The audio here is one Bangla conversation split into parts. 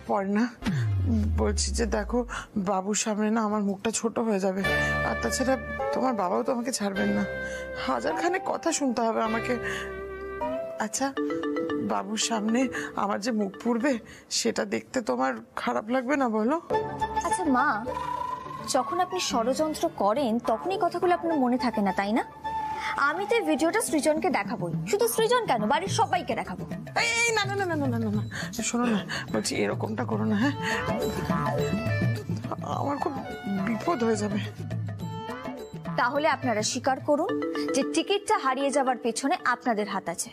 পর্ণা, বলছি যে দেখো, বাবুর সামনে না আমার মুখটা ছোট হয়ে যাবে, আর তাছাড়া তোমার বাবাও তো আমাকে ছাড়বেন না, হাজারখানে কথা শুনতে হবে আমাকে। আচ্ছা, বাবুর সামনে আমার যে মুখ পুড়বে সেটা দেখতে তোমার খারাপ লাগবে না বলো? আচ্ছা মা, যখন আপনি ষড়যন্ত্র করেন তখন এই কথাগুলো আপনার মনে থাকে না, তাই না? আমি তো এই ভিডিওটা সৃজনকে দেখাবোই, শুধু সৃজন কেন, বাড়ির সবাইকে দেখাবো। এই না না না না না না না, শোনো না, বলছি এরকমটা করো না, হ্যাঁ? আমার খুব বিপদ হয়ে যাবে। তাহলে আপনারা স্বীকার করুন যে টিকিটটা হারিয়ে যাওয়ার পেছনে আপনাদের হাত আছে।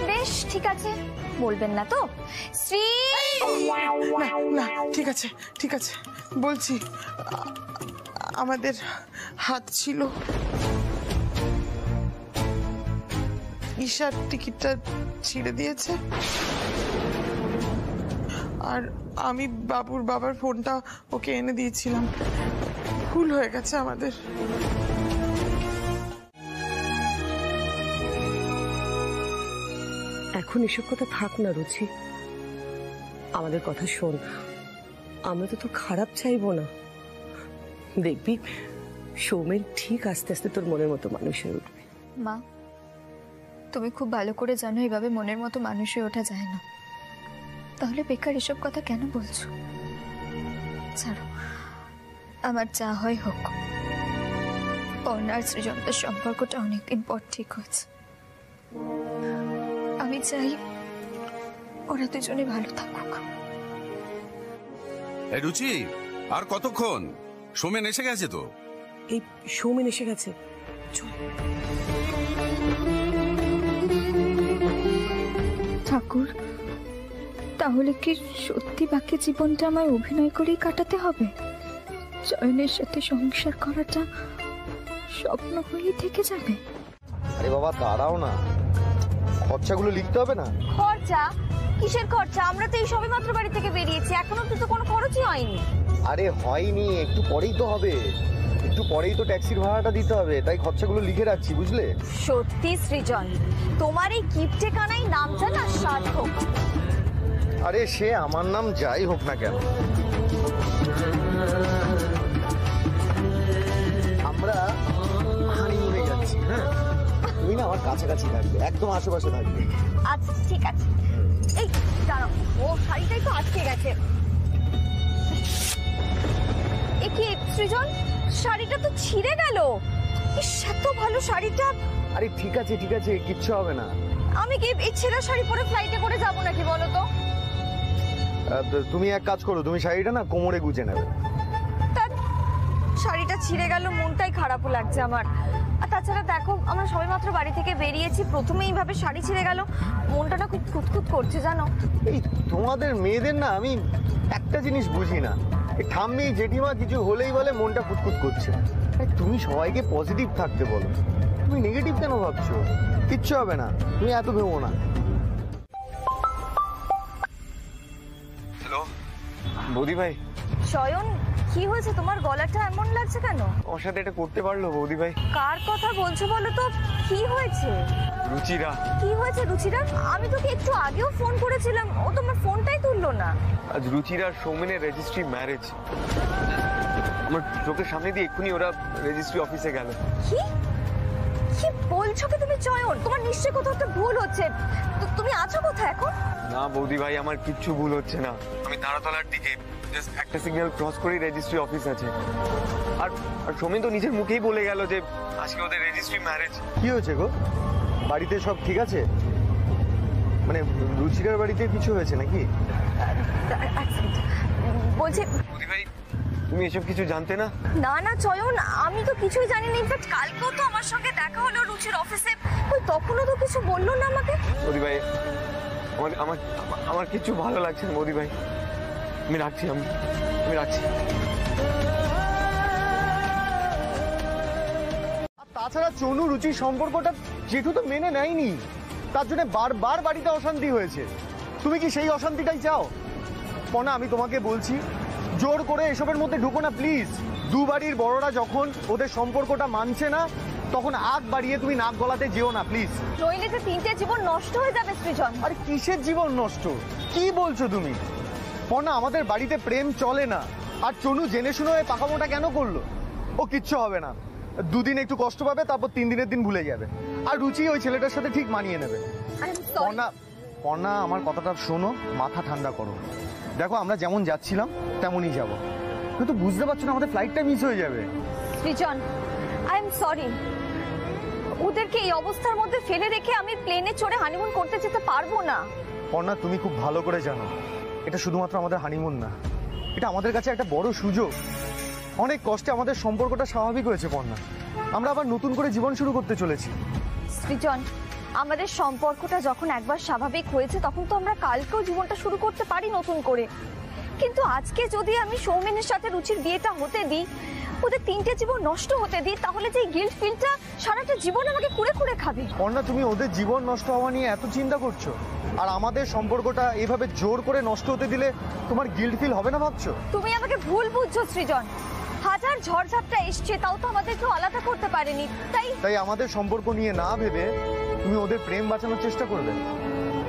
বেশ, ঠিক আছে, বলবেন না তো? শ্রী, না না, ঠিক আছে ঠিক আছে, বলছি আমাদের হাত ছিল। ঈশার টিকিটটা ছিঁড়ে দিয়েছে, আর আমি বাবুর বাবার ফোনটা ওকে এনে দিয়েছিলাম। ভুল হয়ে গেছে আমাদের। এখন এসব কথা থাক না রুচি, আমাদের কথা শোন। আমরা তো তোর খারাপ চাইবো না, দেখবি সৌমেন ঠিক আস্তে আস্তে তোর মনের মতো মানুষ হয়ে উঠবে। মা, তুমি খুব ভালো করে জানো এভাবে মনের মতো মানুষ হয়ে ওঠা যায় না, তাহলে বেকার এসব কথা কেন বলছো? ছাড়ো, আমার যা হয় হোক। পর্ণার সৃজনতার সম্পর্কটা অনেকদিন পর ঠিক হয়েছে। আমি চাই ওরা দুজনে ভালো থাকুক। রুচি, আর কতক্ষণ? সৌমেন এসে গেছে তো? এই সৌমেন এসে গেছে, ঠাকুর, তাহলে কি সত্যি বাকি জীবনটা আমায় অভিনয় করেই কাটাতে হবে? চয়নের সাথে সংসার করাটা স্বপ্ন হয়েই থেকে যাবে? আরে বাবা দাঁড়াও না, খরচাগুলো লিখতে হবে না? খরচা? কিসের খরচা? আমরা তো এই সবে মাত্র বাড়ি থেকে বেরিয়েছি, এখনো তো কোনো খরচই হয়নি। আরে হয়নি, একটু পরেই তো হবে, একটু পরেই তো ট্যাক্সির ভাড়াটা দিতে হবে, তাই খরচাগুলো লিখে রাখছি, বুঝলে? সত্যি সৃজন, তোমার এই কিপটে কানাই নামটা না সার্থক। আরে সে আমার নাম যাই হোক না কেন, আমরা হানিমুনে যাচ্ছি। হ্যাঁ, তুমি না আমার কাছাকাছি থাকবে, একদম আশেপাশে থাকবে। আচ্ছা ঠিক আছে। এই দাঁড়াও, ও শাড়িটাই তো আটকে গেছে। এ কি সৃজন, শাড়িটা তো ছিঁড়ে গেল। এত ভালো শাড়িটা। আরে ঠিক আছে ঠিক আছে, কিচ্ছু হবে না। আমি কি এই ছেঁড়া শাড়ি পরে ফ্লাইটে করে যাবো নাকি বলো তো? তুমি এক কাজ করো, তুমি শাড়িটা না কোমরে গুজে নেবে। শাড়িটা ছিঁড়ে গেল, মনটাই খারাপ লাগছে আমার। আর তাছাড়া দেখো, আমরা সবাই মাত্র বাড়ি থেকে বেরিয়েছি, প্রথমে এইভাবে শাড়ি ছিঁড়ে গেল, মনটা না খুব খুঁতখুত করছে জানো। এই তোমাদের মেয়েদের না আমি একটা জিনিস বুঝি না, এই ঠাম্মি জেঠিমা কিছু হলেই বলে মনটা খুঁতখুত করছে। তুমি সবাইকে পজিটিভ থাকতে বলো, তুমি নেগেটিভ কেন ভাবছো? কিচ্ছু হবে না, তুমি এত ভেবো না। হ্যালো বৌদি ভাই। শয়ন, কি হয়েছে তোমার? গলাটা এমন লাগছে কেন? ওর সাথে এটা করতে পারলো বৌদি ভাই? কার কথা বলছো বলো তো? কি হয়েছে? রুচিরা। কি হয়েছে রুচিরা? আমি তোকে একটু আগেও ফোন করেছিলাম, ও তোমার ফোনটাই তুললো না। আজ রুচিরা সৌমেনের রেজিস্ট্রি ম্যারেজ, আমার চোখের সামনে দিয়ে এক্ষুনি ওরা রেজিস্ট্রি অফিসে গেল। কি কি বলছো কি তুমি চয়ন? তোমার নিশ্চয়ই কোথাও একটা ভুল হচ্ছে। তুমি আছো কোথায় এখন? না বৌদি ভাই, আমার কিচ্ছু ভুল হচ্ছে না। আমি তারাতলার দিকে জাস্ট একটা সিগন্যাল ক্রস করেই রেজিস্ট্রি অফিস আছে। আর সৌমেন তো নিজের মুখেই বলে গেল যে আজকে ওদের রেজিস্ট্রি ম্যারেজ। কি হয়েছে গো? বাড়িতে সব ঠিক আছে? মানে রুচিরার বাড়িতে কিছু হয়েছে নাকি? বলছি বৌদি ভাই, তুমি এসব কিছু জানতে না? না না চয়ন, আমি তো কিছুই জানি না। ইনফ্যাক্ট কালকেও তো আমার সঙ্গে দেখা হলো রুচির অফিসে, ওই তখনও তো কিছু বললো না আমাকে। বৌদি ভাই, আমার আমার কিছু ভালো লাগছে না বৌদি ভাই, আমি রাখছি। আমি রাখছি। তাছাড়া চনু রুচির সম্পর্কটা জেঠু তো মেনে নেয়নি, তার জন্য বারবার বাড়িতে অশান্তি হয়েছে। তুমি কি সেই অশান্তিটাই চাও? পনা, আমি তোমাকে বলছি জোর করে এসবের মধ্যে ঢুকো না প্লিজ। দু বাড়ির বড়রা যখন ওদের সম্পর্কটা মানছে না তখন আগ বাড়িয়ে তুমি নাক গলাতে যেও না প্লিজ। নইলে যে 3টে জীবন নষ্ট হয়ে যাবে সৃজন। আরে কিসের জীবন নষ্ট, কি বলছো তুমি? পর্ণা, আমাদের বাড়িতে প্রেম চলে না। আর চনু জেনে শুনে ওই পাকামোটা কেন করলো? ও কিচ্ছু হবে না, দুদিন একটু কষ্ট পাবে, তারপর 3 দিনের দিন ভুলে যাবে। আর রুচি ওই ছেলেটার সাথে ঠিক মানিয়ে নেবে। পর্ণা, পর্ণা, আমার কথাটা শোনো, মাথা ঠান্ডা করো। দেখো, আমরা যেমন যাচ্ছিলাম তেমনই যাব, কিন্তু বুঝতে পারছো না আমাদের ফ্লাইটটা মিস হয়ে যাবে। সৃজন, আই এম সরি। ওদেরকে এই অবস্থার মধ্যে ফেলে রেখে আমি প্লেনে চড়ে হানিমুন করতে যেতে পারবো না। পর্ণা, তুমি খুব ভালো করে জানো এটা শুধুমাত্র আমাদের হানিমুন না, এটা আমাদের কাছে একটা বড় সুযোগ। অনেক কষ্টে আমাদের সম্পর্কটা স্বাভাবিক হয়েছে পর্ণা, আমরা আবার নতুন করে জীবন শুরু করতে চলেছি। সৃজন, আমাদের সম্পর্কটা যখন একবার স্বাভাবিক হয়েছে তখন তো আমরা কালকেও জীবনটা শুরু করতে পারি নতুন করে। কিন্তু আজকে যদি আমি সৌমেনের সাথে রুচির বিয়েটা হতে দিই, ওদের 3টে জীবন নষ্ট হতে দিই, তাহলে যে গিল্ট ফিলটা সারাটা জীবন আমাকে কুড়ে কুড়ে খাবে। পর্ণা, তুমি ওদের জীবন নষ্ট হওয়া নিয়ে এত চিন্তা করছো, আর আমাদের সম্পর্কটা এভাবে জোর করে নষ্ট হতে দিলে তোমার গিল্ট ফিল হবে না ভাবছো? তুমি আমাকে ভুল বুঝছো সৃজন। হাজার ঝড়ঝাপটা এসছে, তাও তো আমাদের কেউ আলাদা করতে পারেনি। তাই আমাদের সম্পর্ক নিয়ে না ভেবে তুমি ওদের প্রেম বাঁচানোর চেষ্টা করবে,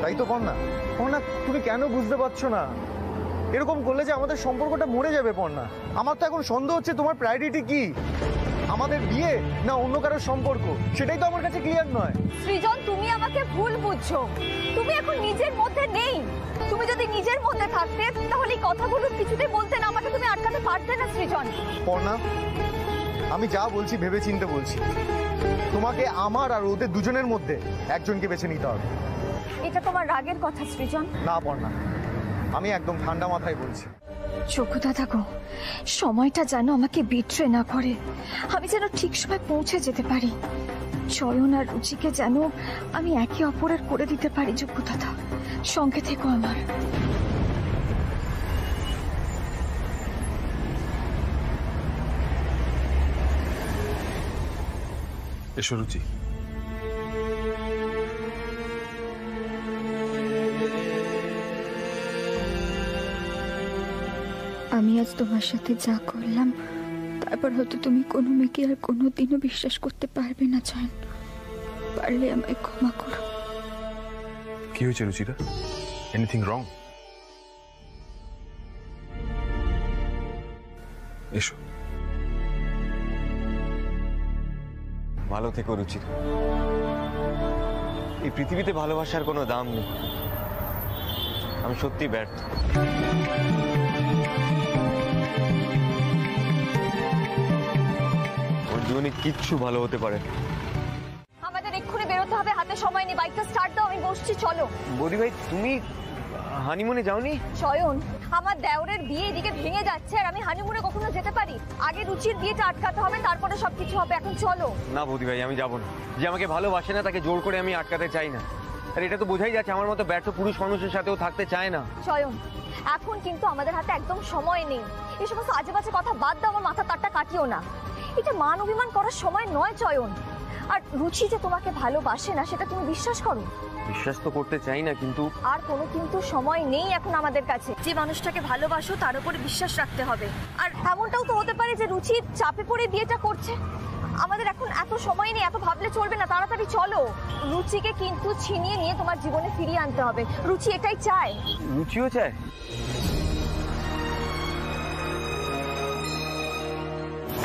তাই তো? পর্ণা, পর্ণা, তুমি কেন বুঝতে পারছো না? এরকম করলে যে আমাদের সম্পর্কটা মরে যাবে। পর্ণা, আমার তো এখন সন্দেহ হচ্ছে তোমার প্রায়োরিটি কি, আমাদের বিয়ে না অন্য কারোর সম্পর্ক, সেটাই তো আমার কাছে ক্লিয়ার নয়। সৃজন, তুমি আমাকে ভুল বুঝছো। তুমি এখন নিজের মধ্যে নেই। তুমি যদি নিজের মধ্যে থাকতে তাহলে এই কথাগুলো কিছুতেই বলতে না, আমাকে তুমি আটকাতে পারতে না সৃজন। পর্ণা, আমি যা বলছি ভেবে চিন্তে বলছি, তোমাকে আমার আর ওদের দুজনের মধ্যে একজনকে বেছে নিতে হবে। এটা তোমার রাগের কথা সৃজন। না পর্ণা, আমি একদম ঠান্ডা মাথায় বলছি। চোখু দাদা গো, সময়টা যেন আমাকে বিট্রে না করে, আমি যেন ঠিক সময় পৌঁছে যেতে পারি। চয়ন আর রুচিকে যেন আমি একে অপরের করে দিতে পারি। চোখু দাদা, সঙ্গে থেকো আমার। এসো রুচি। আমি আজ তোমার সাথে যা করলাম, তারপর হয়তো তুমি কোনো মেয়েকে আর কোনোদিনও বিশ্বাস করতে পারবে না। চয়ন, পারলে আমায় ক্ষমা করো। কি হয়েছে রুচিতা? Anything wrong? এসো। ভালো থেকো রুচি। এই পৃথিবীতে ভালোবাসার কোনো দাম নেই, আমি সত্যি ব্যর্থ। ওর জীবনে কিচ্ছু ভালো হতে পারে। আমাদের এক্ষুনি বেরোতে হবে, হাতে সময় নেই। বাইকটা স্টার্ট দাও, আমি বসছি, চলো। বৌদি ভাই, তুমি হানিমুনে যাওনি? চয়ন, আমার দেওরের বিয়ে এদিকে ভেঙে যাচ্ছে, আর আমি হানিমুনে কখনো যেতে পারি? আগে রুচির বিয়েটা আটকাতে হবে, তারপরে সবকিছু হবে। এখন চলো। না বৌদি ভাই, আমি যাবো না। যে আমাকে ভালোবাসে না তাকে জোর করে আমি আটকাতে চাই না। আর এটা তো বোঝাই যাচ্ছে আমার মতো ব্যর্থ পুরুষ মানুষের সাথেও থাকতে চায় না। চয়ন, এখন কিন্তু আমাদের হাতে একদম সময় নেই। এই সমস্ত আজে বাজে কথা বাদ দাও, আমার মাথা তারটা কাটিও না। এটা মান অভিমান করার সময় নয় চয়ন। আর রুচি যে তোমাকে ভালোবাসে না সেটা তুমি বিশ্বাস করো? বিশ্বাস তো করতে চাই না, কিন্তু আর কোনো কিন্তু সময় নেই এখন আমাদের কাছে। যে মানুষটাকে ভালোবাসো তার উপরে বিশ্বাস রাখতে হবে। আর এমনটাও তো হতে পারে যে রুচি চাপে পড়ে বিয়েটা করছে। আমাদের এখন এত সময় নেই, এত ভাবলে চলবে না, তাড়াতাড়ি চলো। রুচিকে কিন্তু ছিনিয়ে নিয়ে তোমার জীবনে ফিরিয়ে আনতে হবে। রুচি এটাই চায়। রুচিও চায়?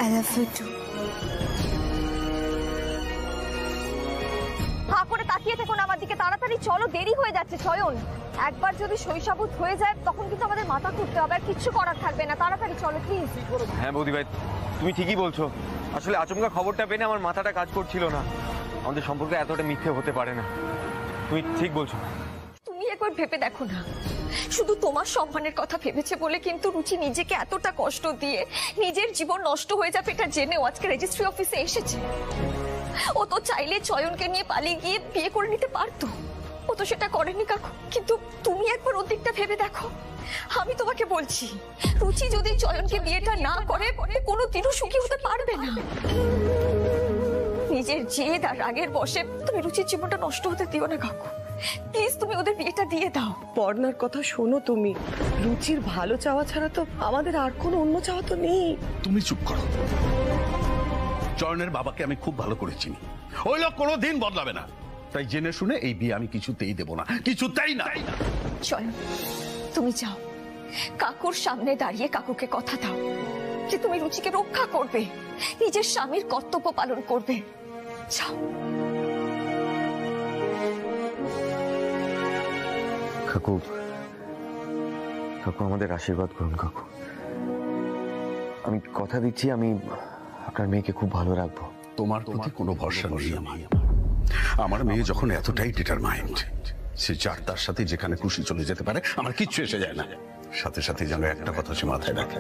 I love you too. হাঁ করে তাকিয়ে থেকো না আমার দিকে, তাড়াতাড়ি চলো, দেরি হয়ে যাচ্ছে। চয়ন, একবার যদি শৈশাবুত হয়ে যায় তখন কিন্তু আমাদের মাথা ঘুরতে হবে, আর কিচ্ছু করার থাকবে না। তাড়াতাড়ি চলো প্লিজ। হ্যাঁ বৌদি ভাই, তুমি ঠিকই বলছো। আসলে আচমকা খবরটা পেয়ে আমার মাথাটা কাজ করছিল না। আমাদের সম্পর্কে এতটা মিথ্যে হতে পারে না, তুমি ঠিক বলছো। তুমি একবার ভেবে দেখো না, শুধু তোমার সম্মানের কথা ভেবেছে বলে কিন্তু রুচি নিজেকে এতটা কষ্ট দিয়ে নিজের জীবন নষ্ট হয়ে যাবে এটা জেনেও আজকে রেজিস্ট্রি অফিসে এসেছে। ও তো চাইলে চয়নকে নিয়ে পালিয়ে গিয়ে বিয়ে করে নিতে পারতো, ও তো সেটা করেনি কাকু। কিন্তু তুমি একবার ওর দিকটা ভেবে দেখো। আমি তোমাকে বলছি, রুচি যদি চয়নকে বিয়েটা না করে কোনোদিনও সুখী হতে পারবে না। নিজের জেদ আর রাগের বশে তুমি রুচির জীবনটা নষ্ট হতে দিও না কাকু। প্লিজ তুমি ওদের বিয়েটা দিয়ে দাও। পর্ণার কথা শোনো তুমি, রুচির ভালো চাওয়া ছাড়া তো আমাদের আর কোনো অন্য চাওয়া তো নেই। তুমি চুপ করো। চয়নের বাবাকে আমি খুব ভালো করে চিনি, ওই লোক কোনোদিন বদলাবে না। তাই জেনে শুনে এই বিয়ে আমি কিছুতেই দেব না, কিছুতেই না। চয়ন, তুমি যাও, কাকুর সামনে দাঁড়িয়ে কাকুকে কথা দাও যে তুমি রুচিকে রক্ষা করবে, নিজের স্বামীর কর্তব্য পালন করবে। যাও। কাকু, কাকু আমাদের আশীর্বাদ করুন কাকু। আমি কথা দিচ্ছি আমি আপনার মেয়েকে খুব ভালো রাখবো। তোমার প্রতি কোনো ভরসা নেই আমার মেয়ে যখন এতটাই ডিটারমাইন্ড, সে যার তার সাথে যেখানে খুশি চলে যেতে পারে, আমার কিচ্ছু এসে যায় না। সাথে সাথে যেন একটা কথা সে মাথায় রাখে,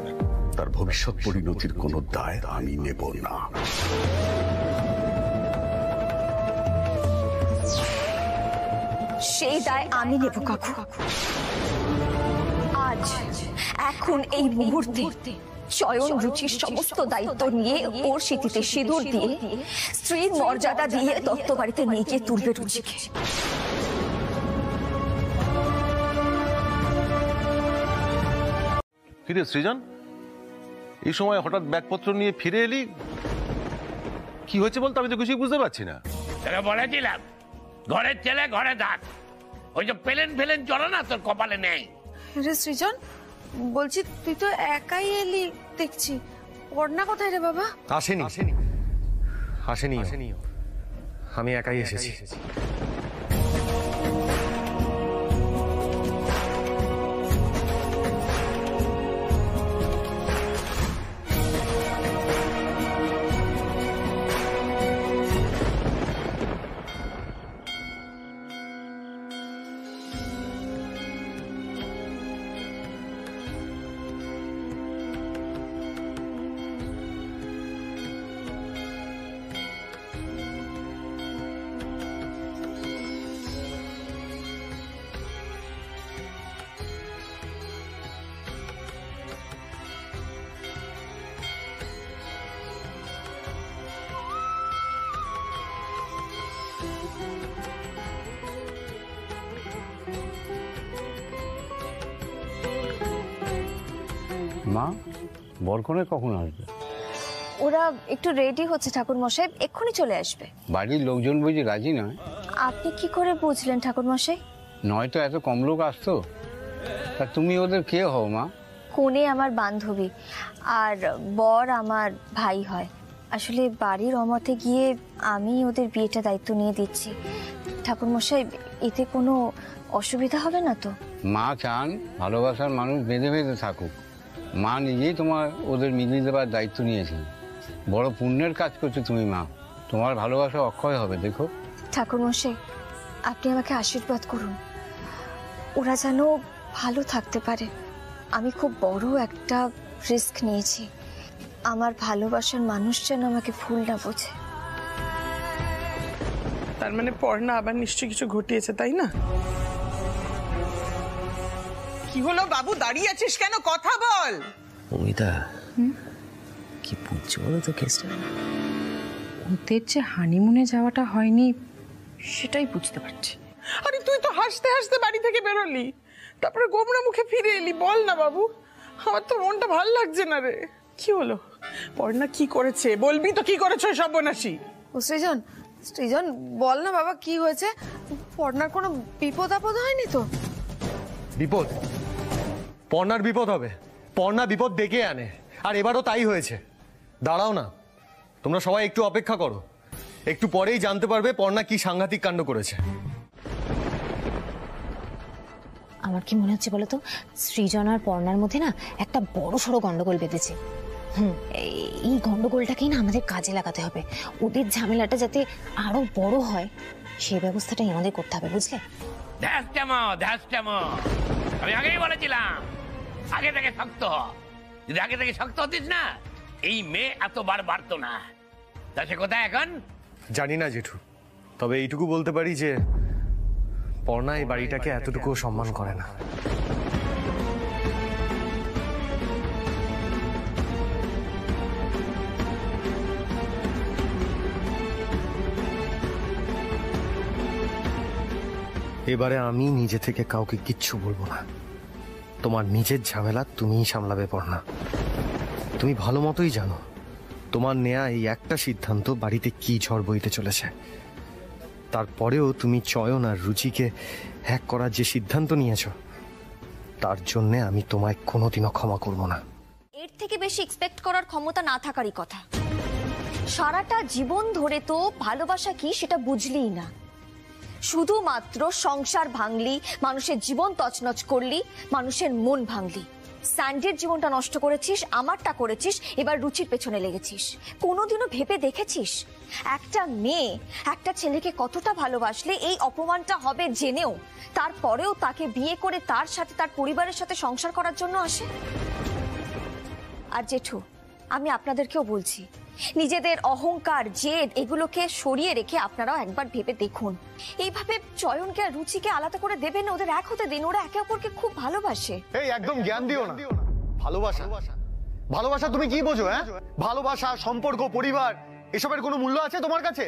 তার ভবিষ্যৎ পরিণতির কোনো দায় আমি নেব না। সেই দায় আমি নেব কাকু। আজ, এখন, এই মুহূর্তে চয়ন রুচির সমস্ত দায়িত্ব নিয়ে ওর স্মৃতিতে সিঁদুর দিয়ে স্ত্রীর মর্যাদা দিয়ে দত্ত বাড়িতে নিয়ে গিয়ে তুলবে রুচিকে। কিরে সৃজন, এই সময় হঠাৎ ব্যাগপত্র নিয়ে ফিরে এলি, কি হয়েছে বলতো? আমি তো কিছুই বুঝতে পারছি না। বলেছিলাম ঘরের ছেলে ঘরে থাক, ওই যে পেলেন ফেলেন চলো না তোর কপালে নেই। রে সৃজন, বলছি তুই তো একাই এলি দেখছি, পড়না কোথায় রে বাবা? আসেনি আসেনি আসেনি, আমি একাই এসেছি। মা, বরকনে কখন আসবে? ওরা একটু রেডি হচ্ছে ঠাকুর মশাই, এক্ষুনি চলে আসবে। বাড়ির লোকজন বুঝি রাজি নয়? আপনি কি করে বুঝলেন ঠাকুর মশাই? নয়তো এত কম লোক আসতো। তা তুমি ওদের কে হও মা? কনে আমার বান্ধবী আর বর আমার ভাই হয়। আসলে বাড়ির অমতে গিয়ে আমি ওদের বিয়েটা দায়িত্ব নিয়ে দিচ্ছি। ঠাকুর মশাই, এতে কোনো অসুবিধা হবে না তো? মা চান ভালোবাসার মানুষ বেঁধে বেঁধে থাকুক। মা নিজেই তোমার ওদের মিলিয়ে দেবার দায়িত্ব নিয়েছেন। বড় পুণ্যের কাজ করছো তুমি মা, তোমার ভালোবাসা অক্ষয় হবে। দেখো ঠাকুর মশাই, আপনি আমাকে আশীর্বাদ করুন, ওরা যেন ভালো থাকতে পারে। আমি খুব বড় একটা রিস্ক নিয়েছি, আমার ভালোবাসার মানুষ যেন আমাকে ভুল না বোঝে। তার মানে পড়না আবার নিশ্চয়ই কিছু ঘটিয়েছে, তাই না? কি হলো বাবু, দাঁড়িয়ে আছিস কেন? কথা বল। অমিতা, কি বুঝছো বলো তো কেসটা? ওদের যে হানিমুনে যাওয়াটা হয়নি সেটাই বুঝতে পারছি। আরে তুই তো হাসতে হাসতে বাড়ি থেকে বেরোলি, তারপরে গোমরা মুখে ফিরে এলি। বল না বাবু, আমার তো মনটা ভাল লাগছে না রে। কি হলো? পড়না কি করেছে? বলবি তো কি করেছো সর্বনাশী? ও সৃজন, সৃজন বল না বাবা, কি হয়েছে? পড়নার কোনো বিপদ আপদ হয়নি তো? বিপদ? পর্ণার বিপদ হবে? পর্ণা বিপদ ডেকে আনে, আর এবারও তাই হয়েছে। দাঁড়াও না, তোমরা সবাই একটু অপেক্ষা করো, একটু পরেই জানতে পারবে পর্ণা কি সাংঘাতিক কাণ্ড করেছে। আমার কি মনে হচ্ছে বলতো, সৃজন আর পর্ণার মধ্যে না একটা বড় সড়ো গন্ডগোল বেঁধেছে। এই গন্ডগোলটাকেই না আমাদের কাজে লাগাতে হবে। ওদের ঝামেলাটা যাতে আরো বড় হয় সেই ব্যবস্থাটাই আমাদের করতে হবে, বুঝলে? আমি আগেই বলেছিলাম আগে থেকে শক্ত হ। যদি আগে থেকে শক্ত হতিস না, এই মেয়ে এতবার বাড়তো না। তা সে কোথায় এখন? জানি না জেঠু, তবে এইটুকু বলতে পারি যে পর্ণা এই বাড়িটাকে এতটুকু সম্মান করে না। এবারে আমি নিজে থেকে কাউকে কিচ্ছু বলবো না। তোমার নিজের ঝামেলা তুমিই সামলাবে পড়না। তুমি ভালো মতোই জানো তোমার নেয়া এই একটা সিদ্ধান্ত বাড়িতে কি ঝড় বইতে চলেছে। তারপরেও তুমি চয়ন আর রুচিকে হ্যাক করার যে সিদ্ধান্ত নিয়েছ, তার জন্যে আমি তোমায় কোনোদিনও ক্ষমা করব না। এর থেকে বেশি এক্সপেক্ট করার ক্ষমতা না থাকারই কথা। সারাটা জীবন ধরে তো ভালোবাসা কি সেটা বুঝলিই না, শুধুমাত্র সংসার ভাঙলি, মানুষের জীবন তছনছ করলি, মানুষের মন ভাঙলি। স্যান্ডির জীবনটা নষ্ট করেছিস, আমারটা করেছিস, এবার রুচির পেছনে লেগেছিস। কোনোদিনও ভেবে দেখেছিস একটা মেয়ে একটা ছেলেকে কতটা ভালোবাসলে এই অপমানটা হবে জেনেও তারপরেও তাকে বিয়ে করে তার সাথে তার পরিবারের সাথে সংসার করার জন্য আসে? আর জেঠু, আমি আপনাদেরকেও বলছি, নিজেদের অহংকার, জেদ এগুলোকে সরিয়ে রেখে আপনারাও একবার ভেবে দেখুন। এইভাবে চয়নকে আর রুচিকে আলাদা করে দেবেন, ওদের এক হতে দিন, ওরা একে অপরকে খুব ভালোবাসে। এই একদম জ্ঞান দিও না। ভালোবাসা ভালোবাসা তুমি কি বোঝো? হ্যাঁ, ভালোবাসা, সম্পর্ক, পরিবার এসবের কোনো মূল্য আছে তোমার কাছে?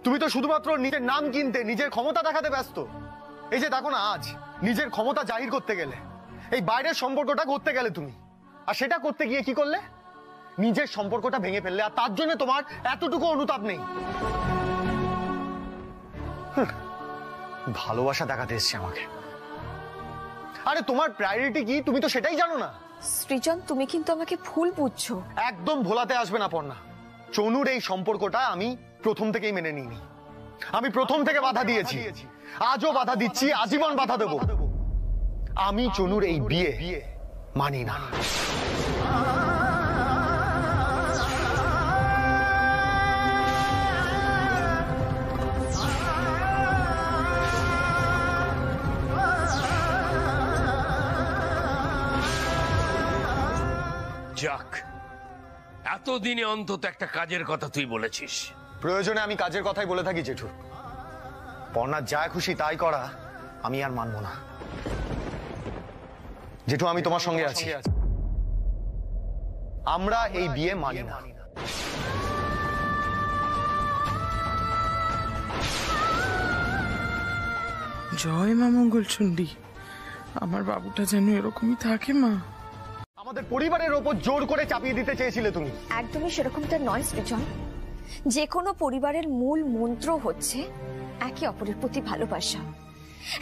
তুমি তো শুধুমাত্র নিজের নাম কিনতে, নিজের ক্ষমতা দেখাতে ব্যস্ত। এই যে দেখো না, আজ নিজের ক্ষমতা জাহির করতে গেলে, এই বাইরের সম্পর্কটা করতে গেলে তুমি, আর সেটা করতে গিয়ে কি করলে? নিজের সম্পর্কটা ভেঙে ফেললে, আর তার জন্য তোমার এতটুকু অনুতাপ নেই। ভালোবাসা দেখাতে এসছে আমাকে। আরে তোমার প্রায়োরিটি কি তুমি তো সেটাই জানো না। সৃজন, তুমি কিন্তু আমাকে ভুল বুঝছো। একদম ভোলাতে আসবে না পর্ণা। চনুর এই সম্পর্কটা আমি প্রথম থেকেই মেনে নিইনি। আমি প্রথম থেকে বাধা দিয়েছি, আজও বাধা দিচ্ছি, আজীবন বাধা দেব। আমি চনুর এই বিয়ে মানি না। যাক, এতদিনে অন্তত একটা কাজের কথা তুই বলেছিস। প্রয়োজনে আমি কাজের কথাই বলে থাকি জেঠু। পর্ণার যা খুশি তাই করা আমি আর মানব না। জেঠু, আমি তোমার সঙ্গে আছি। আমরা এই বিয়ে মানি না। জয় মা মঙ্গল চণ্ডী, আমার বাবুটা যেন এরকমই থাকে মা। আমাদের পরিবারের ওপর জোর করে চাপিয়ে দিতে চেয়েছিলে তুমি। একদমই সেরকমটা নয় সৃজন। যে কোনো পরিবারের মূল মন্ত্র হচ্ছে একে অপরের প্রতি ভালোবাসা,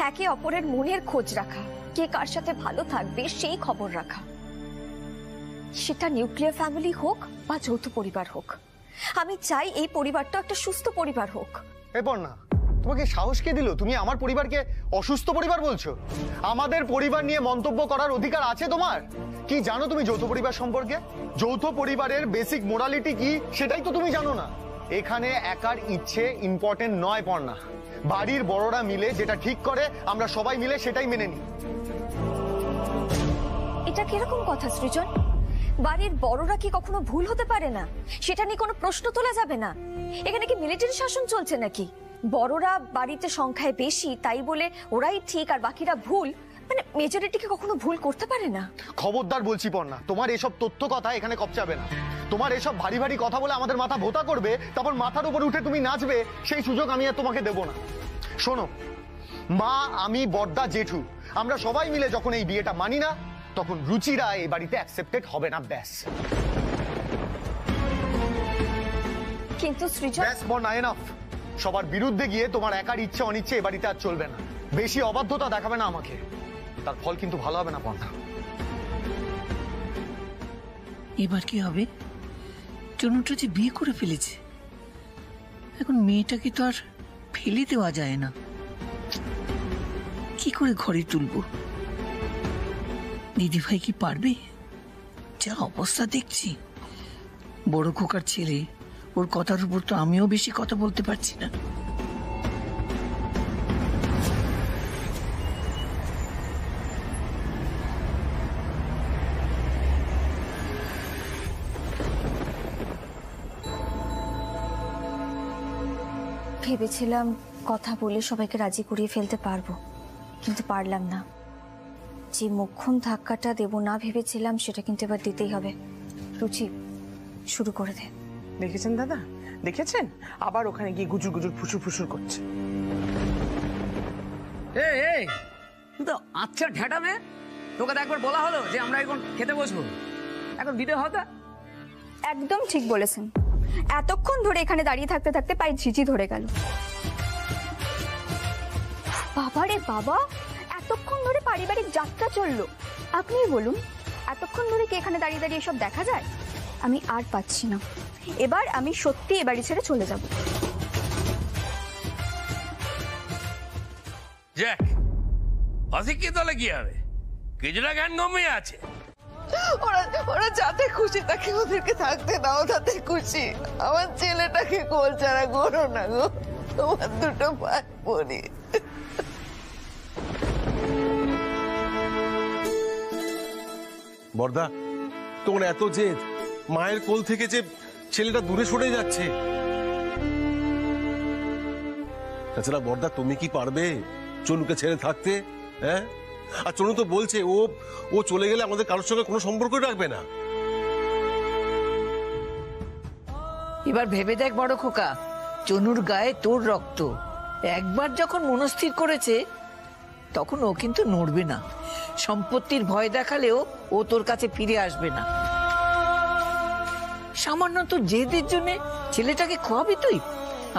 একে অপরের মনের খোঁজ রাখা, কে কার সাথে ভালো থাকবে সেই খবর রাখা। সেটা নিউক্লিয়ার ফ্যামিলি হোক বা যৌথ পরিবার হোক, আমি চাই এই পরিবারটা একটা সুস্থ পরিবার হোক। এরপর না, তোমাকে সাহস কে দিল? তুমি আমার পরিবারকে অসুস্থ পরিবার বলছো? আমাদের পরিবার নিয়ে মন্তব্য করার অধিকার আছে তোমার? কি জানো তুমি যৌথ পরিবার সম্পর্কে? যৌথ পরিবারের বেসিক মোরালিটি কি সেটাই তো তুমি জানো না। এখানে একার ইচ্ছে ইম্পর্টেন্ট নয় পর্ণা। বাড়ির বড়রা মিলে যেটা ঠিক করে আমরা সবাই মিলে সেটাই মেনে নিই। এটা কিরকম কথা সৃজন? বাড়ির বড়রা কি কখনো ভুল হতে পারে না? সেটা নিয়ে কোনো প্রশ্ন তোলা যাবে না। এখানে কি মিলিটারি শাসন চলছে নাকি? বড়রা বাড়িতে সংখ্যায় বেশি তাই বলে ওরাই ঠিক আর বাকিরা ভুল, মানে মেজরিটিকে কখনো ভুল করতে পারে না। খবরদার বলছি পর্ণা, তোমার এসব তথ্য কথা এখানে কপচাবে না। তোমার এসব ভারী ভারী কথা বলে আমাদের মাথা ভোতা করবে, তারপর মাথার উপর উঠে তুমি নাচবে, সেই সুযোগ আমি আর তোমাকে দেব না। শোনো মা, আমি, বড়দা, জেঠু আমরা সবাই মিলে যখন এই বিয়েটা মানি না, তখন রুচিরা এই বাড়িতে অ্যাকসেপ্টেড হবে না, ব্যাস। কিন্তু সৃজন, ব্যাস পর্ণা, এনাফ। সবার বিরুদ্ধে গিয়ে তোমার একার ইচ্ছে অনিচ্ছে এ বাড়িতে আর চলবে না। বেশি অবাধ্যতা দেখাবে না আমাকে, তার ফল কিন্তু ভালো হবে না পর্ণা। এবার কি হবে? চনুটা যে বিয়ে করে ফেলেছে, এখন মেয়েটাকে তো আর ফেলে দেওয়া যায় না। কি করে ঘরে তুলবো? দিদিভাই কি পারবে? যা অবস্থা দেখছি, বড় খোকার ছেলে, ওর কথার উপর তো আমিও বেশি কথা বলতে পারছি না। ভেবেছিলাম কথা বলে সবাইকে রাজি করিয়ে ফেলতে পারবো, কিন্তু পারলাম না। যে মোক্ষম ধাক্কাটা দেব না ভেবেছিলাম সেটা কিন্তু এবার দিতেই হবে। রুচি, শুরু করে দে। দেখেছেন দাদা, দেখেছেন? আবার ওখানে গিয়ে গুজুর গুজুর ফুসুর ফুসুর করছে। এই তো আচ্ছা ঢেটা মেয়ে, তোকে তো একবার বলা হলো যে আমরা এখন খেতে বসবো, এখন বিদে হতা। একদম ঠিক বলেছেন, এতক্ষণ ধরে এখানে দাঁড়িয়ে থাকতে থাকতে পায়ে ঝিঝি ধরে গেল। বাবা রে বাবা, এতক্ষণ ধরে পারিবারিক যাত্রা চললো। আপনিই বলুন, এতক্ষণ ধরে কি এখানে দাঁড়িয়ে দাঁড়িয়ে সব দেখা যায়? আমি আর পাচ্ছি না, এবার আমি সত্যি এ বাড়ি ছেড়ে চলে যাব। জ্যাক, অশিক্ষিত হলে কি হবে? কিছুটা জ্ঞান কমে আছে। ওরা যাতে খুশি তাকে ওদেরকে থাকতে দাও, তাতে খুশি। আমার ছেলেটাকে গোল ছাড়া করো না গো, তোমার দুটো পায়ে পড়ি। বর্দা, তোমার এত জেদ, মায়ের কোল থেকে যে ছেলেটা দূরে সরে যাচ্ছে। তাছাড়া বর্দা, তুমি কি পারবে চনুকে ছেড়ে থাকতে? হ্যাঁ, আর চনু তো বলছে ও চলে গেলে আমাদের কারোর সঙ্গে কোনো সম্পর্ক রাখবে না। এবার ভেবে দেখ বড় খোকা, চনুর গায়ে তোর রক্ত। একবার যখন মনস্থির করেছে তখন ও কিন্তু নড়বে না। সম্পত্তির ভয় দেখালেও ও তোর কাছে ফিরে আসবে না। সামান্য তোর জেদের জন্য ছেলেটাকে খোয়াবি তুই?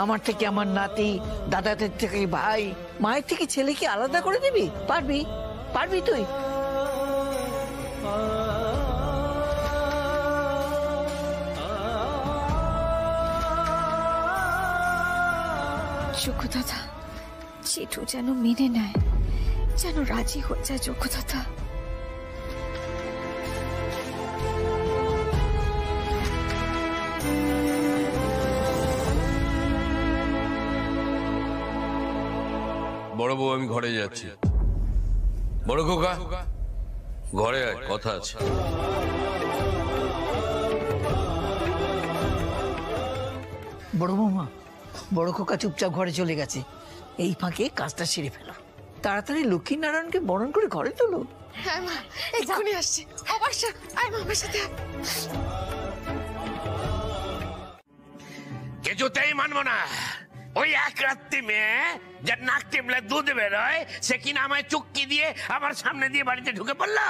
আমার থেকে আমার নাতি, দাদাদের থেকে ভাই, মায়ের থেকে ছেলেকে আলাদা করে দিবি? পারবি? পারবি তুই? যোগ্য দাদা, জেঠু যেন মেনে নেয়, যেন রাজি হয়ে যায় যোগ্য দাদা। বড় বউ, আমি ঘরে যাচ্ছি। বড় খোকা, ঘরে আয়, কথা আছে। বড় বৌমা, বড় খোকা চুপচাপ ঘরে চলে গেছে। এই ফাঁকে কাজটা সেরে ফেলো, তাড়াতাড়ি লক্ষ্মী নারায়ণকে বরণ করে ঘরে তোলো। হ্যাঁ মা, এক্ষুনি আসছি। আমার সাথে কিছুতেই মানবো না। ওই এক রাত্রি মেয়ে যার নাক টেপলে দুধ বেরোয়, সে কিনা আমায় চুক্তি দিয়ে আমার সামনে দিয়ে বাড়িতে ঢুকে পড়লো।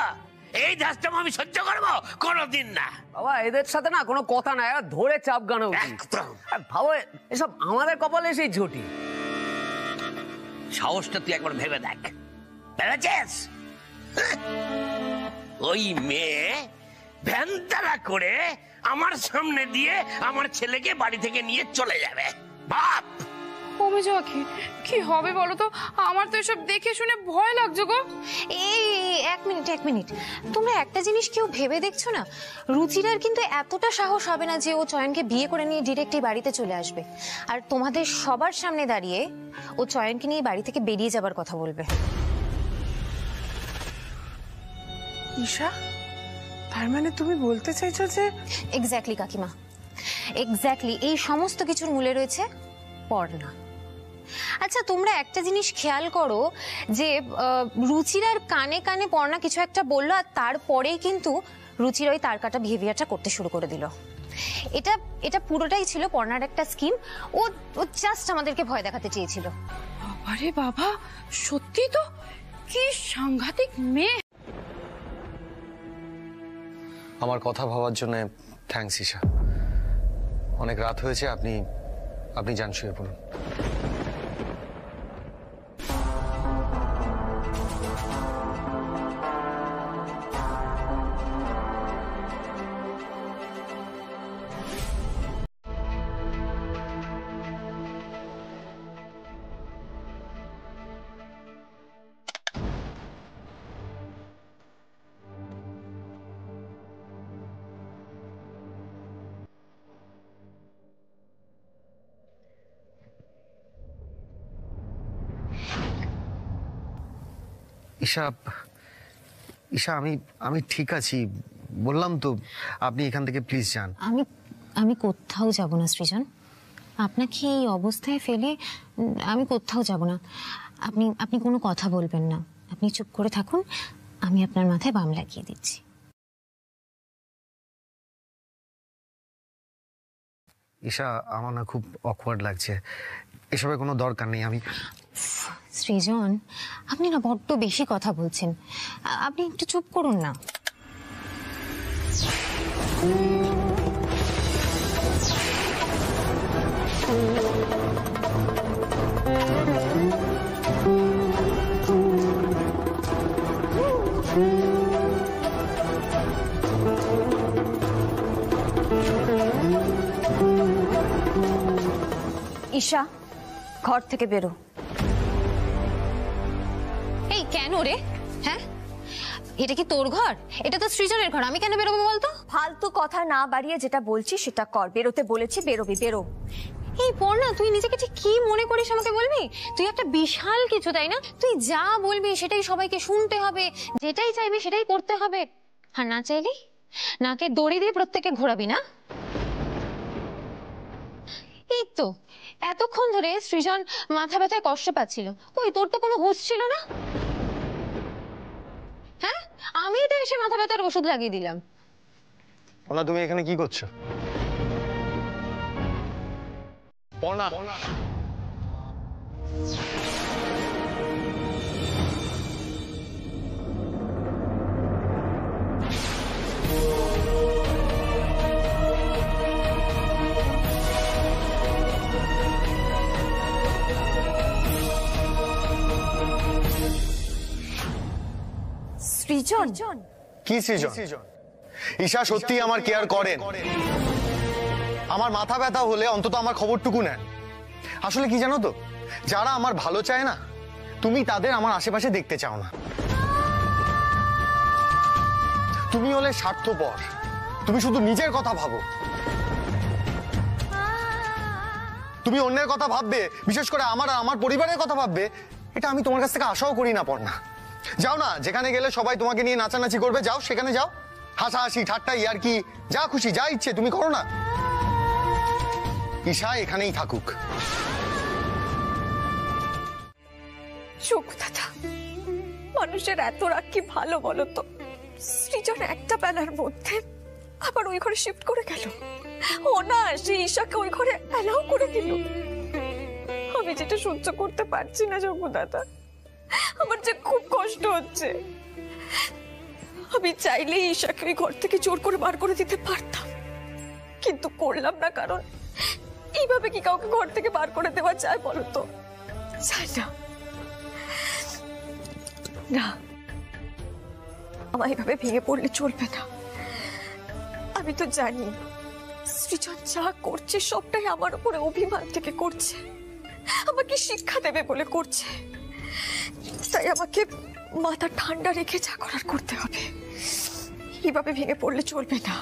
এই ধাসটা আমি সহ্য করবো কোনোদিন না। বাবা, এদের সাথে না কোনো কথা নাই, ধরে চাপ গানো ভাবো, এসব আমাদের কপালে সেই ঝুটি। সাহসটা তুই একবার ভেবে দেখ, ভেবেছিস? ওই মেয়ে ভ্যানতারা করে আমার সামনে দিয়ে আমার ছেলেকে বাড়ি থেকে নিয়ে চলে যাবে। বাপ, কি হবে বলো তো? আমার তো এসব দেখে শুনে ভয় লাগছে গো। এই এক মিনিট, তোমরা একটা জিনিস কেউ ভেবে দেখছো না? রুচিরার কিন্তু এতটা সাহস হবে না যে ও চয়নকে বিয়ে করে নিয়ে ডিরেক্টলি বাড়িতে চলে আসবে, আর তোমাদের সবার সামনে দাঁড়িয়ে ও চয়নকে নিয়ে বাড়ি থেকে বেরিয়ে যাবার কথা বলবে। ঈশা, তার মানে তুমি বলতে চাইছো যে? এক্স্যাক্টলি কাকিমা, এক্স্যাক্টলি। এই সমস্ত কিছুর মূলে রয়েছে পর্ণা। আচ্ছা, তোমরা একটা জিনিস খেয়াল করো যে রুচিরার কানে কানে পর্ণা কিছু একটা বললো, আর তারপরেই কিন্তু রুচির ওই তার কাটা বিহেভিয়ারটা করতে শুরু করে দিল। এটা পুরোটাই ছিল পর্ণার একটা স্কিম। ও জাস্ট আমাদেরকে ভয় দেখাতে চেয়েছিল। আরে বাবা, সত্যি তো, কি সাংঘাতিক মেয়ে। আমার কথা ভাবার জন্য থ্যাঙ্কস ঈশা। অনেক রাত হয়েছে, আপনি যান, শুয়ে পড়ুন। ঈশা, আমি ঠিক আছি, বললাম তো। আপনি এখান থেকে প্লিজ যান। আমি কোথাও যাব না সৃজন। আপনাকে এই অবস্থায় ফেলে আমি কোথাও যাব না। আপনি কোনো কথা বলবেন না, আপনি চুপ করে থাকুন। আমি আপনার মাথায় বাম লাগিয়ে দিচ্ছি। ঈশা, আমার না খুব অকওয়ার্ড লাগছে, এসবের কোনো দরকার নেই। আমি সৃজন, আপনি না বড্ড বেশি কথা বলছেন, আপনি একটু চুপ করুন না। ঈশা, ঘর থেকে বেরো। এই কেন রে? হ্যাঁ, এটা কি তোর ঘর? এটা তো সৃজনের ঘর, আমি কেন বেরোবো বলতো? ফালতু কথা না বাড়িয়ে যেটা বলছি সেটা কর। বেরোতে বলেছি, বেরোবি, বেরো। এই পড়না, তুই নিজেকে ঠিক কি মনে করিস আমাকে বলবি? তুই একটা বিশাল কিছু, তাই না? তুই যা বলবি সেটাই সবাইকে শুনতে হবে, যেটাই চাইবি সেটাই করতে হবে, আর না চাইলি নাকে দড়ি দিয়ে প্রত্যেককে ঘোরাবি না? এই তো এতক্ষণ ধরে সৃজন মাথা ব্যথায় কষ্ট পাচ্ছিল, কই তোর তো কোনো হুঁশ ছিল না? হ্যাঁ, আমি তো এসে মাথা ব্যথার ওষুধ লাগিয়ে দিলাম। পর্ণা, তুমি এখানে কি করছো? পর্ণা, সৃজন। কি সৃজন? ঈশা সত্যি আমার কেয়ার করেন। আমার মাথা ব্যথা হলে অন্তত আমার খবরটুকু নেন। আসলে কি জানো তো, যারা আমার ভালো চায় না, তুমি তাদের আমার আশেপাশে দেখতে চাও না। তুমি হলে স্বার্থপর, তুমি শুধু নিজের কথা ভাবো। তুমি অন্যের কথা ভাববে, বিশেষ করে আমার আর আমার পরিবারের কথা ভাববে, এটা আমি তোমার কাছ থেকে আশাও করি না। পড়না, যাও না, যেখানে গেলে সবাই তোমাকে নিয়ে নাচানাচি করবে, যাও সেখানে যাও, হাসাহাসি ঠাট্টা ইয়ার্কি যা খুশি যা ইচ্ছে তুমি করো না। ঈশা এখানেই থাকুক। চোখ দাদা, মানুষের এত রাগ কি ভালো বলো তো? সৃজন একটা বেলার মধ্যে আবার ওই ঘরে শিফট করে গেল। ও না, সে ঈশাকে ওই ঘরে অ্যালাউ করে দিল। আমি যেটা সহ্য করতে পারছি না যোগ্য দাদা, আমার যে খুব কষ্ট হচ্ছে। আমি চাইলে ঈশাকে ওই ঘর থেকে জোর করে বার করে দিতে পারতাম, কিন্তু করলাম না। কারণ এইভাবে কি কাউকে ঘর থেকে বার করে দেওয়া যায় বলো তো? চাই না। না, আমার এইভাবে ভেঙে পড়লে চলবে না। আমি তো জানি সৃজন যা করছে সবটাই আমার উপরে অভিমান থেকে করছে, আমাকে শিক্ষা দেবে বলে করছে। তাই আমাকে মাথা ঠান্ডা রেখে যা করার করতে হবে। এইভাবে ভেঙে পড়লে চলবে না।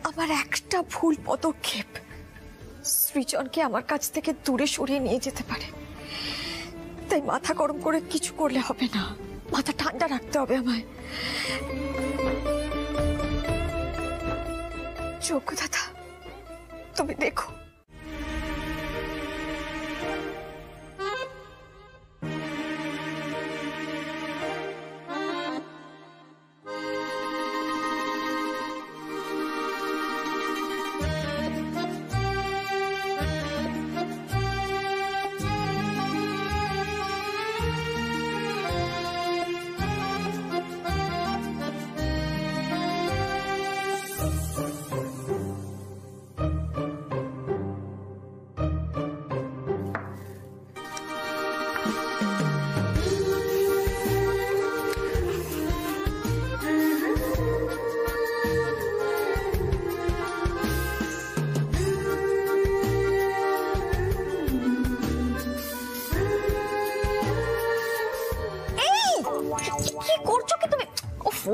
আমার একটা ভুল পদক্ষেপ সৃজনকে আমার কাছ থেকে দূরে সরিয়ে নিয়ে যেতে পারে। তাই মাথা গরম করে কিছু করলে হবে না, মাথা ঠান্ডা রাখতে হবে আমায়। যোগ্য দাদা, তুমি দেখো,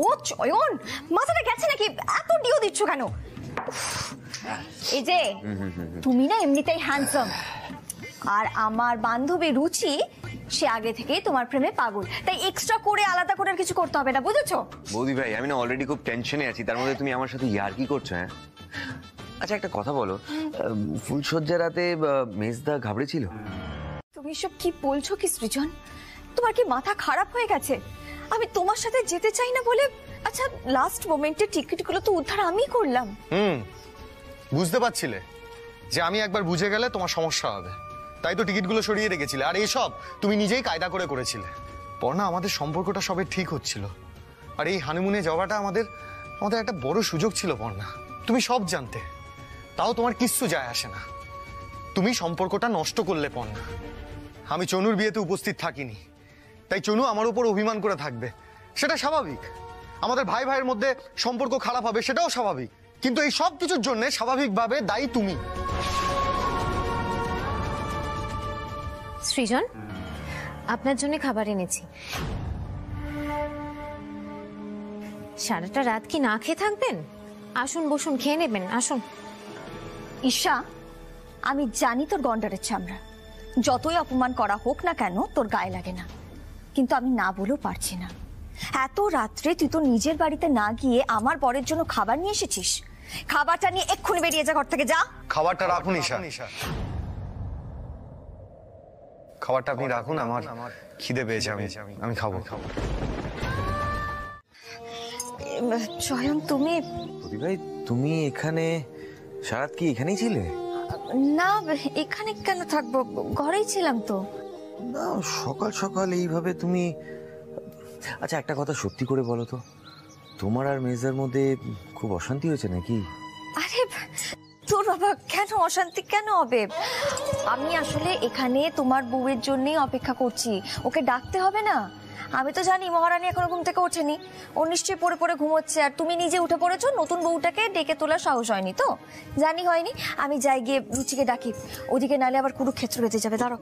ও চয়ন, মাথাটা গেছে নাকি? এত ডিও দিচ্ছ কেন? এই যে তুমি না এমনিতেই হ্যান্ডসাম, আর আমার বান্ধবী রুচি সে আগে থেকেই তোমার প্রেমে পাগল, তাই এক্সট্রা করে আলাদা করে কিছু করতে হবে না, বুঝেছো? বৌদি ভাই, আমি না অলরেডি খুব টেনশনে আছি, তার মধ্যে তুমি আমার সাথে ইয়ার্কি করছো। হ্যাঁ, আচ্ছা একটা কথা বলো, ফুলসজ্জা রাতে মেজদা ঘাবড়েছিল? তুমি সব কি বলছো কি সৃজন? তোমার কি মাথা খারাপ হয়ে গেছে? আমি তোমার সাথে যেতে চাই না বলে, আচ্ছা লাস্ট মোমেন্টে টিকিটগুলো তো উদ্ধার আমি করলাম। বুঝতে পারছিলে যে আমি একবার বুঝে গেলে তোমার সমস্যা হবে, তাই তো টিকিটগুলো সরিয়ে রেখেছিলে। আর এসব তুমি নিজেই কায়দা করে করেছিলে। পর্ণা, আমাদের সম্পর্কটা সবে ঠিক হচ্ছিল, আর এই হানিমুনে যাওয়াটা আমাদের একটা বড় সুযোগ ছিল পর্ণা। তুমি সব জানতে, তাও তোমার কিচ্ছু যায় আসে না। তুমি সম্পর্কটা নষ্ট করলে পর্ণা। আমি চনুর বিয়েতে উপস্থিত থাকিনি, তাই চনু আমার উপর অভিমান করে থাকবে, সেটা স্বাভাবিক। আমাদের ভাই ভাইয়ের মধ্যে সম্পর্ক খারাপ হবে, সেটাও স্বাভাবিক। কিন্তু এই সব কিছুর জন্য স্বাভাবিকভাবে দায়ী তুমি। সৃজন, আপনার জন্য খাবার এনেছি। সারাটা রাত কি না খেয়ে থাকবেন? আসুন, বসুন, খেয়ে নেবেন, আসুন। ঈশা, আমি জানি তোর গন্ডারের চামড়া, যতই অপমান করা হোক না কেন তোর গায়ে লাগে না, কিন্তু আমি না বলেও পারছি না। এত রাত্রে তুই তো নিজের বাড়িতে না গিয়ে আমার বরের জন্য খাবার নিয়ে এসেছিস। খাবারটা নিয়ে এক্ষুনি বেরিয়ে যা, ঘর থেকে যা। খাবারটা রাখুন ঈশা, খাবারটা আপনি রাখুন। আমার খিদে পেয়েছে, আমি খাবো। স্বয়ং তুমি? ভাই, তুমি এখানে সারাত কি এখানেই ছিলে? না, এখানে কেন থাকবো, ঘরেই ছিলাম তো। না, সকাল সকাল এইভাবে তুমি... আচ্ছা, একটা কথা সত্যি করে বলো তো, তোমার আর মেজদার মধ্যে খুব অশান্তি হয়েছে নাকি? আরে তোর বাবা, কেন অশান্তি কেন হবে? আমি আসলে এখানে তোমার বউয়ের জন্যই অপেক্ষা করছি, ওকে ডাকতে হবে না? আমি তো জানি মহারানী এখনো ঘুম থেকে ওঠেনি, ও নিশ্চয়ই পড়ে পড়ে ঘুমোচ্ছে, আর তুমি নিজে উঠে পড়েছো। নতুন বউটাকে ডেকে তোলার সাহস হয়নি তো? জানি হয়নি। আমি যাই গিয়ে রুচিকে ডাকি, ওদিকে নালে আবার কুরুক্ষেত্র বেঁধে যাবে। দাঁড়াও।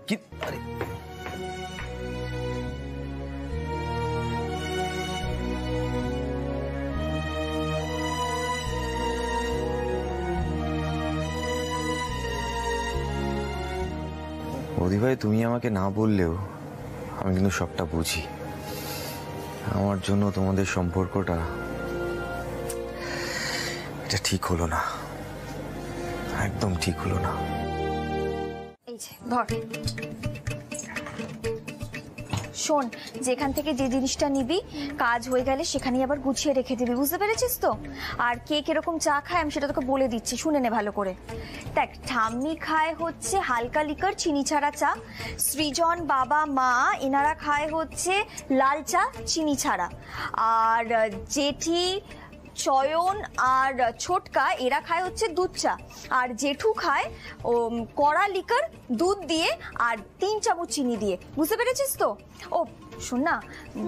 বৌদি ভাই, তুমি আমাকে না বললেও আমি কিন্তু সবটা বুঝি। আমার জন্য তোমাদের সম্পর্কটা এটা ঠিক হলো না, একদম ঠিক হলো না। এই যে ধর, শোন, যেখান থেকে যে জিনিসটা নিবি কাজ হয়ে গেলে সেখানেই আবার গুছিয়ে রেখে দিবি, বুঝতে পেরেছিস তো? আর কে কিরকম চা খায় আমি সেটা তোকে বলে দিচ্ছি, শুনে নে ভালো করে। দেখ, ঠাম্মি খায় হচ্ছে হালকা লিকার চিনি ছাড়া চা, সৃজন, বাবা, মা এনারা খায় হচ্ছে লাল চা চিনি ছাড়া, আর জেঠি, চয়ন আর ছোটকা এরা খায় হচ্ছে দুধ চা, আর জেঠু খায় কড়া লিকার দুধ দিয়ে আর 3 চামচ চিনি দিয়ে, বুঝতে পেরেছিস তো? ও শোন না,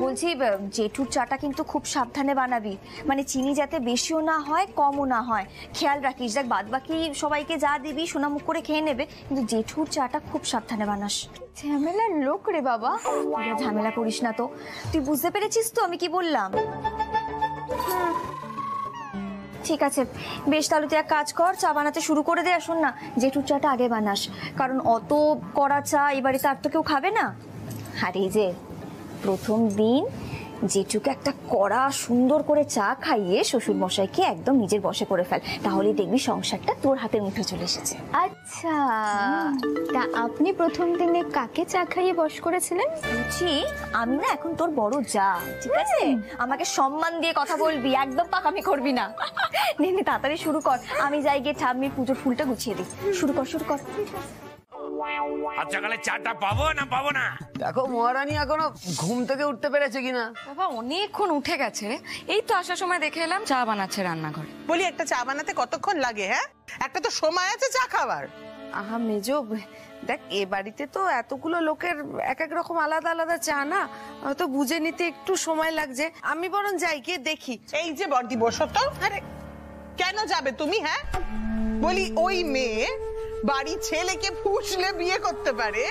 বলছি জেঠুর চাটা কিন্তু খুব সাবধানে বানাবি, মানে চিনি যাতে বেশিও না হয় কমও না হয়, খেয়াল রাখিস। দেখ, বাদ বাকি সবাইকে যা দিবি সোনামুখ করে খেয়ে নেবে, কিন্তু জেঠুর চাটা খুব সাবধানে বানাস। ঝামেলার লোক রে বাবা। ঝামেলা করিস না তো, তুই বুঝতে পেরেছিস তো আমি কি বললাম? ঠিক আছে, বেশ, তাহলে তুই এক কাজ কর, চা বানাতে শুরু করে দে। শোন না, জেঠুর চাটা আগে বানাস, কারণ অত কড়া চা এই বাড়িতে আর তো কেউ খাবে না। আর এই যে প্রথম দিন জেঠুকে একটা কড়া সুন্দর করে চা খাইয়ে শ্বশুর মশাইকে একদম নিজের বশে করে ফেল, তাহলেই দেখবি সংসারটা তোর হাতের মুঠে চলে এসেছে। আচ্ছা, তা আপনি প্রথম দিনে কাকে চা খাইয়ে বশ করেছিলেন? রুচি, আমি না এখন তোর বড় যা, ঠিক আছে? আমাকে সম্মান দিয়ে কথা বলবি, একদম পাকামি করবি না। নে তাড়াতাড়ি শুরু কর, আমি যাই গিয়ে ঠাম্মির পুজোর ফুলটা গুছিয়ে দিই। শুরু কর, শুরু কর। আচ্ছা, কালে চাটা পাবো না পাবো না? দেখো মহারানী এখনো ঘুম থেকে উঠতে পেরেছে কিনা। বাবা অনেকক্ষণ উঠে গেছে, এই তো আসার সময় দেখে এলাম চা বানাচ্ছে রান্নাঘরে। বলি, একটা চা বানাতে কতক্ষণ লাগে? হ্যাঁ, একটা তো সময় আছে চা খাবার। আহা মেজো, দেখ এ বাড়িতে তো এতগুলো লোকের এক এক রকম আলাদা আলাদা চা না, হয়তো বুঝে নিতে একটু সময় লাগছে। আমি বরং যাই গিয়ে দেখি। এই যে বর্দি, বসো তো। আরে কেন যাবে তুমি? হ্যাঁ, বলি ওই মেয়ে বাড়ি ছেলেকে ফুসলে বিয়ে করতে পারে,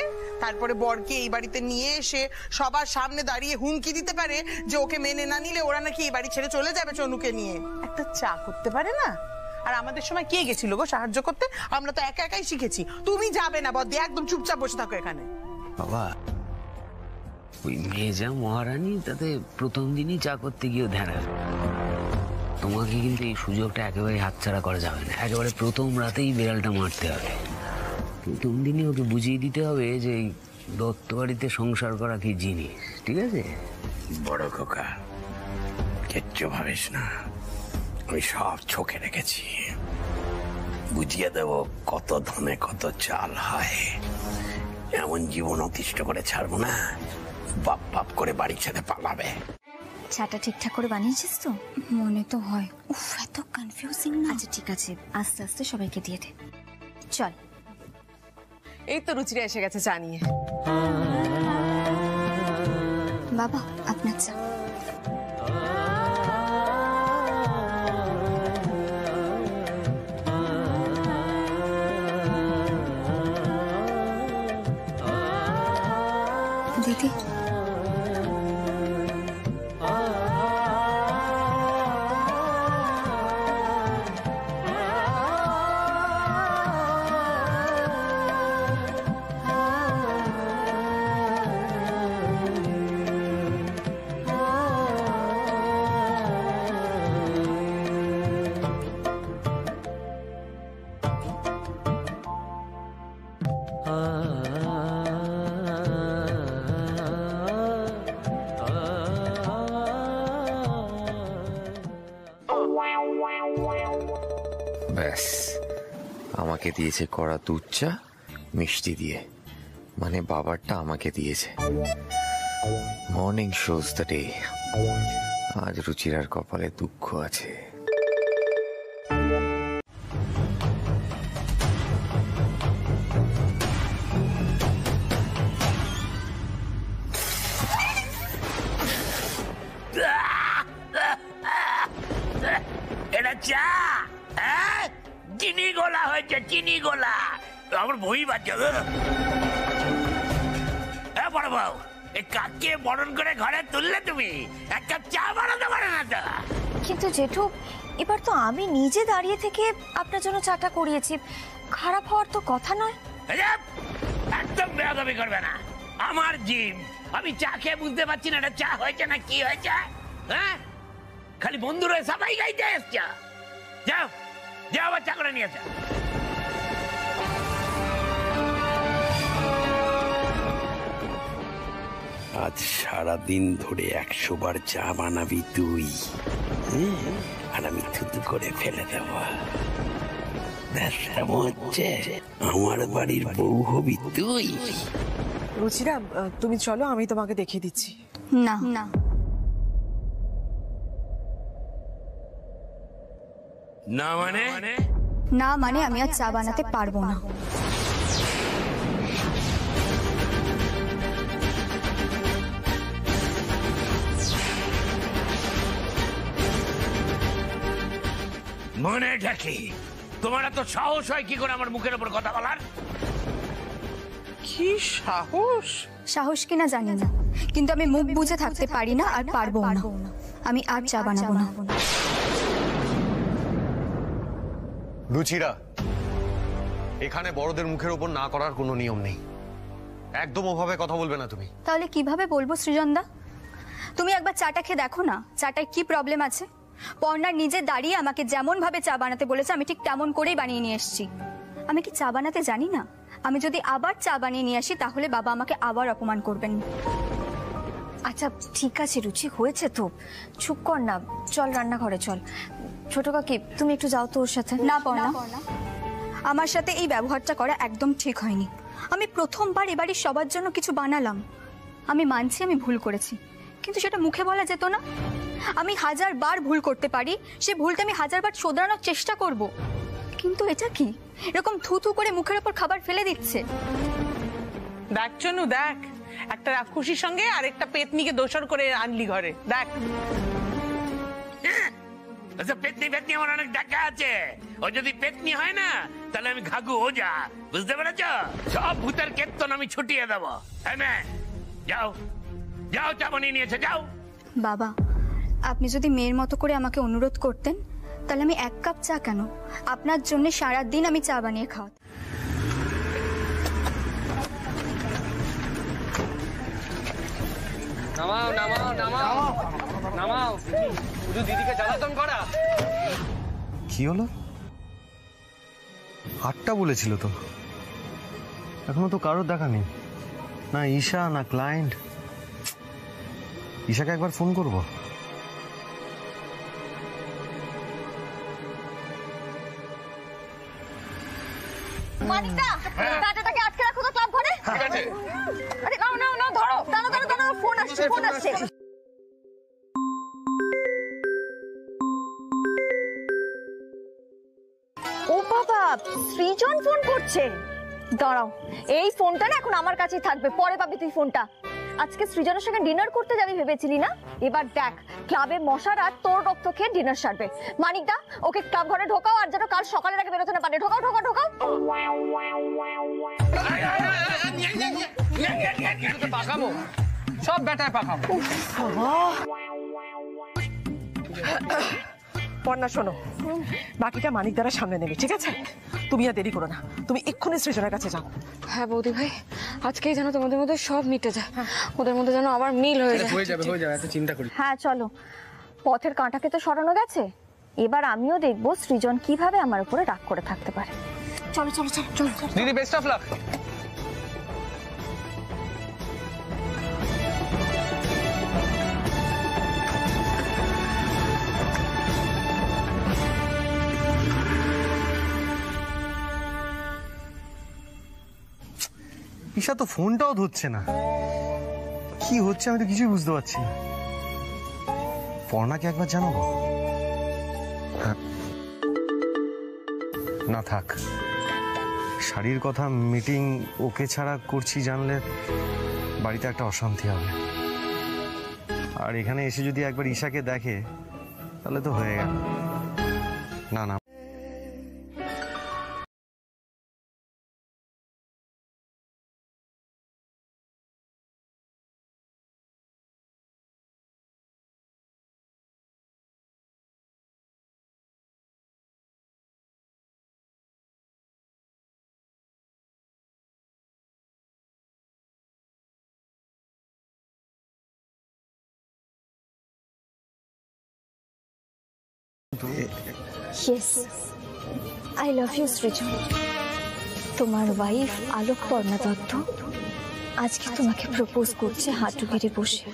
তারপরে বরকে এই বাড়িতে নিয়ে এসে সবার সামনে দাঁড়িয়ে হুমকি দিতে পারে যে ওকে মেনে না নিলে ওরা নাকি এই বাড়ি ছেড়ে চলে যাবে চনুকে নিয়ে। একটা চা করতে পারে না? আর আমাদের সময় কে গেছিল গো সাহায্য করতে? আমরা তো একা একাই শিখেছি। তুমি যাবে না বদ্দি, একদম চুপচাপ বসে থাকো এখানে। বাবা, ওই মেয়ে যা মহারানী, তাতে প্রথম দিনই চা করতে গিয়েও ধ্যান। তোমাকে কিন্তু এই সুযোগটা একেবারে হাতছাড়া করা যাবে না, একেবারে প্রথম রাতেই বিড়ালটা মারতে হবে। প্রথম দিনই ওকে বুঝিয়ে দিতে হবে যে দত্ত বাড়িতে সংসার করা কি জিনিস, ঠিক আছে? বড় খোকা, কিচ্ছু ভাবিস না, আমি সব চোখে রেখেছি, বুঝিয়ে দেব কত ধানে কত চাল হয়। এমন জীবন অতিষ্ঠ করে ছাড়বো না, বাপ বাপ করে বাড়ির সাথে পালাবে। চাটা ঠিকঠাক করে বানিয়েছিস তো? মনে তো হয়। উফ, এত কনফিউজিং না। আচ্ছা ঠিক আছে, আস্তে আস্তে সবাইকে দিয়ে দে। চল। এই তো রুচিরা এসে গেছে চা নিয়ে। বাবা, আপনার চা। দিদি, ব্যাস, আমাকে দিয়েছে কড়া দুধ চা মিষ্টি দিয়ে, মানে বাবারটা আমাকে দিয়েছে। Morning shows the day. আজ রুচিরার কপালে দুঃখ আছে। এটা চা, হ্যাঁ? চিনি গোলা হয়েছে, চিনি গোলা। আমার বই বাচ্চা বড় বউ, এই কাকে বরণ করে ঘরে তুললে তুমি? এক কাপ চা বানাতে পারে না তো? কিন্তু জেঠু, এবার তো আমি নিজে দাঁড়িয়ে থেকে আপনার জন্য চাটা করিয়েছি, খারাপ হওয়ার তো কথা নয়। একদম বেয়াদবি করবে না। আমার জিম, আমি চা খেয়ে বুঝতে পারছি না এটা চা হয়েছে না কি হয়েছে। হ্যাঁ, খালি বন্ধুরা সবাই গাইতে এসছ। যাও যাও, আবার চা করে নিয়েছে। আজ সারাদিন ধরে 100 বার চা বানাবি তুই, আর আমি থুতু করে ফেলে দেব। হচ্ছে আমার বাড়ির বউ হবি তুই। রুচিরা, তুমি চলো, আমি তোমাকে দেখিয়ে দিচ্ছি। না না, না মানে? না মানে আমি আর চা বানাতে পারবো না। মনেটা কি? তোমার এত সাহস হয় কি করে আমার মুখের উপর কথা বলার? কি সাহস? সাহস কিনা জানি না, কিন্তু আমি মুখ বুঝে থাকতে পারি না আর পারবো না। আমি আর চা বানাবো না। রুচিরা, এখানে বড়দের মুখের উপর না করার কোনো নিয়ম নেই। একদম ওভাবে কথা বলবে না তুমি। তাহলে কিভাবে বলবো সৃজনদা? তুমি একবার চাটা খেয়ে দেখো না, চাটায় কি প্রবলেম আছে। পর্ণার নিজে দাঁড়িয়ে আমাকে যেমন ভাবে চা বানাতে বলেছে আমি ঠিক তেমন করেই বানিয়ে নিয়ে এসেছি। আমি কি চা বানাতে জানি না? আমি যদি আবার চা বানিয়ে নিয়ে আসি তাহলে বাবা আমাকে আবার অপমান করবেন। আচ্ছা ঠিক আছে রুচি, হয়েছে তো, চুপ কর না, চল রান্নাঘরে চল। ছোট কাকি, তুমি একটু যাও তো ওর সাথে। না পর্ণা, আমার সাথে এই ব্যবহারটা করা একদম ঠিক হয়নি। আমি প্রথমবার এবারই সবার জন্য কিছু বানালাম। আমি মানছি আমি ভুল করেছি, কিন্তু সেটা মুখে বলা যেত না? আমি 1000 বার ভুল করতে পারি, সে ভুলটা আমি 1000 বার শোধরানোর চেষ্টা করব। কিন্তু এটা কি এরকম থু থু করে মুখের ওপর খাবার ফেলে দিচ্ছে? দেখ চনু, দেখ, একটা রাক্ষসীর সঙ্গে আরেকটা পেতনিকে দোসর করে আনলি ঘরে। দেখ, পেতনি পেতনি আমার অনেক টাকা আছে। ও যদি পেতনি হয় না তাহলে আমি ঘাগু ও যা, বুঝতে পেরেছ? সব ভূতের কেতন আমি ছুটিয়ে দেবো। যাও যাও, চা বানিয়ে নিয়েছে, যাও। বাবা, আপনি যদি মেয়ের মতো করে আমাকে অনুরোধ করতেন তাহলে আমি 1 কাপ চা কেন, আপনার জন্য সারাদিন আমি চা বানিয়ে খাওয়াতাম। নামাও নামাও নামাও নামাও, শুধু দিদিকে জ্বালাতন করা। কি হলো? 8টা বলেছিল তো, এখনো তো কারোর দেখা নেই। না ঈশা, না ক্লায়েন্ট। ঈশাকে একবার ফোন করব। মানিকদা, দাদাটাকে আটকে রাখো তো ক্লাব ঘরে। ঠিক আছে? আরে নাও নাও নাও, ধরো, দাঁড়াও, ফোন আসছে। ও বাবা, সৃজন ফোন করছে। দাঁড়াও, এই ফোনটা না এখন আমার কাছেই থাকবে, পরে পাবি তুই ফোনটা। আজকে সৃজনের সঙ্গে ডিনার করতে যাবি ভেবেছিলি না? এবার দেখ, ক্লাবে মশারা তোর রক্ত খেয়ে ডিনার সারবে। মানিকদা, ওকে ক্লাব ঘরে ঢোকাও, আর যেন কাল সকালের আগে বেরোতে না পারে। ঢোকাও। পাকাবো, সব ব্যাটায় পাকাবো। পর্ণা শোনো, বাকিটা মানিক দ্বারা সামনে নেবে, ঠিক আছে? তুমি আর দেরি করো না, তুমি এক্ষুনি সৃজনের কাছে যাও। হ্যাঁ বৌদি ভাই, আজকেই যেন তোমাদের মধ্যে সব মিটে যায়, ওদের মধ্যে যেন আবার মিল হয়ে যায়। হয়ে যাবে, এত চিন্তা করি। হ্যাঁ চলো, পথের কাঁটাকে তো সরানো গেছে, এবার আমিও দেখবো সৃজন কিভাবে আমার উপরে রাগ করে থাকতে পারে। চলো। দিদি, বেস্ট অফ লাক। ঈশা তো ফোনটাও ধরছে না, কি হচ্ছে আমি তো কিছুই বুঝতে পারছি না। পর্ণাকে একবার জানাবো? না থাক, শাড়ির কথা মিটিং ওকে ছাড়া করছি জানলে বাড়িতে একটা অশান্তি হবে। আর এখানে এসে যদি একবার ঈশাকে দেখে তাহলে তো হয়ে গেল। না Yes, I love you সৃজন। তোমার ওয়াইফ আলোক পর্ণা দত্ত আজকে তোমাকে প্রপোজ করছে হাঁটু গেড়ে বসে।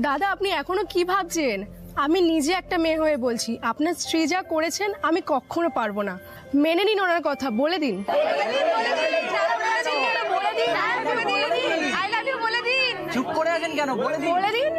দাদা, আপনি এখনো কি ভাবছেন? আমি নিজে একটা মেয়ে হয়ে বলছি, আপনার স্ত্রী যা করেছেন আমি কখনো পারবো না। মেনে নিন ওনার কথা, বলে দিন। চুপ করে আছেন কেন? বলে দিন।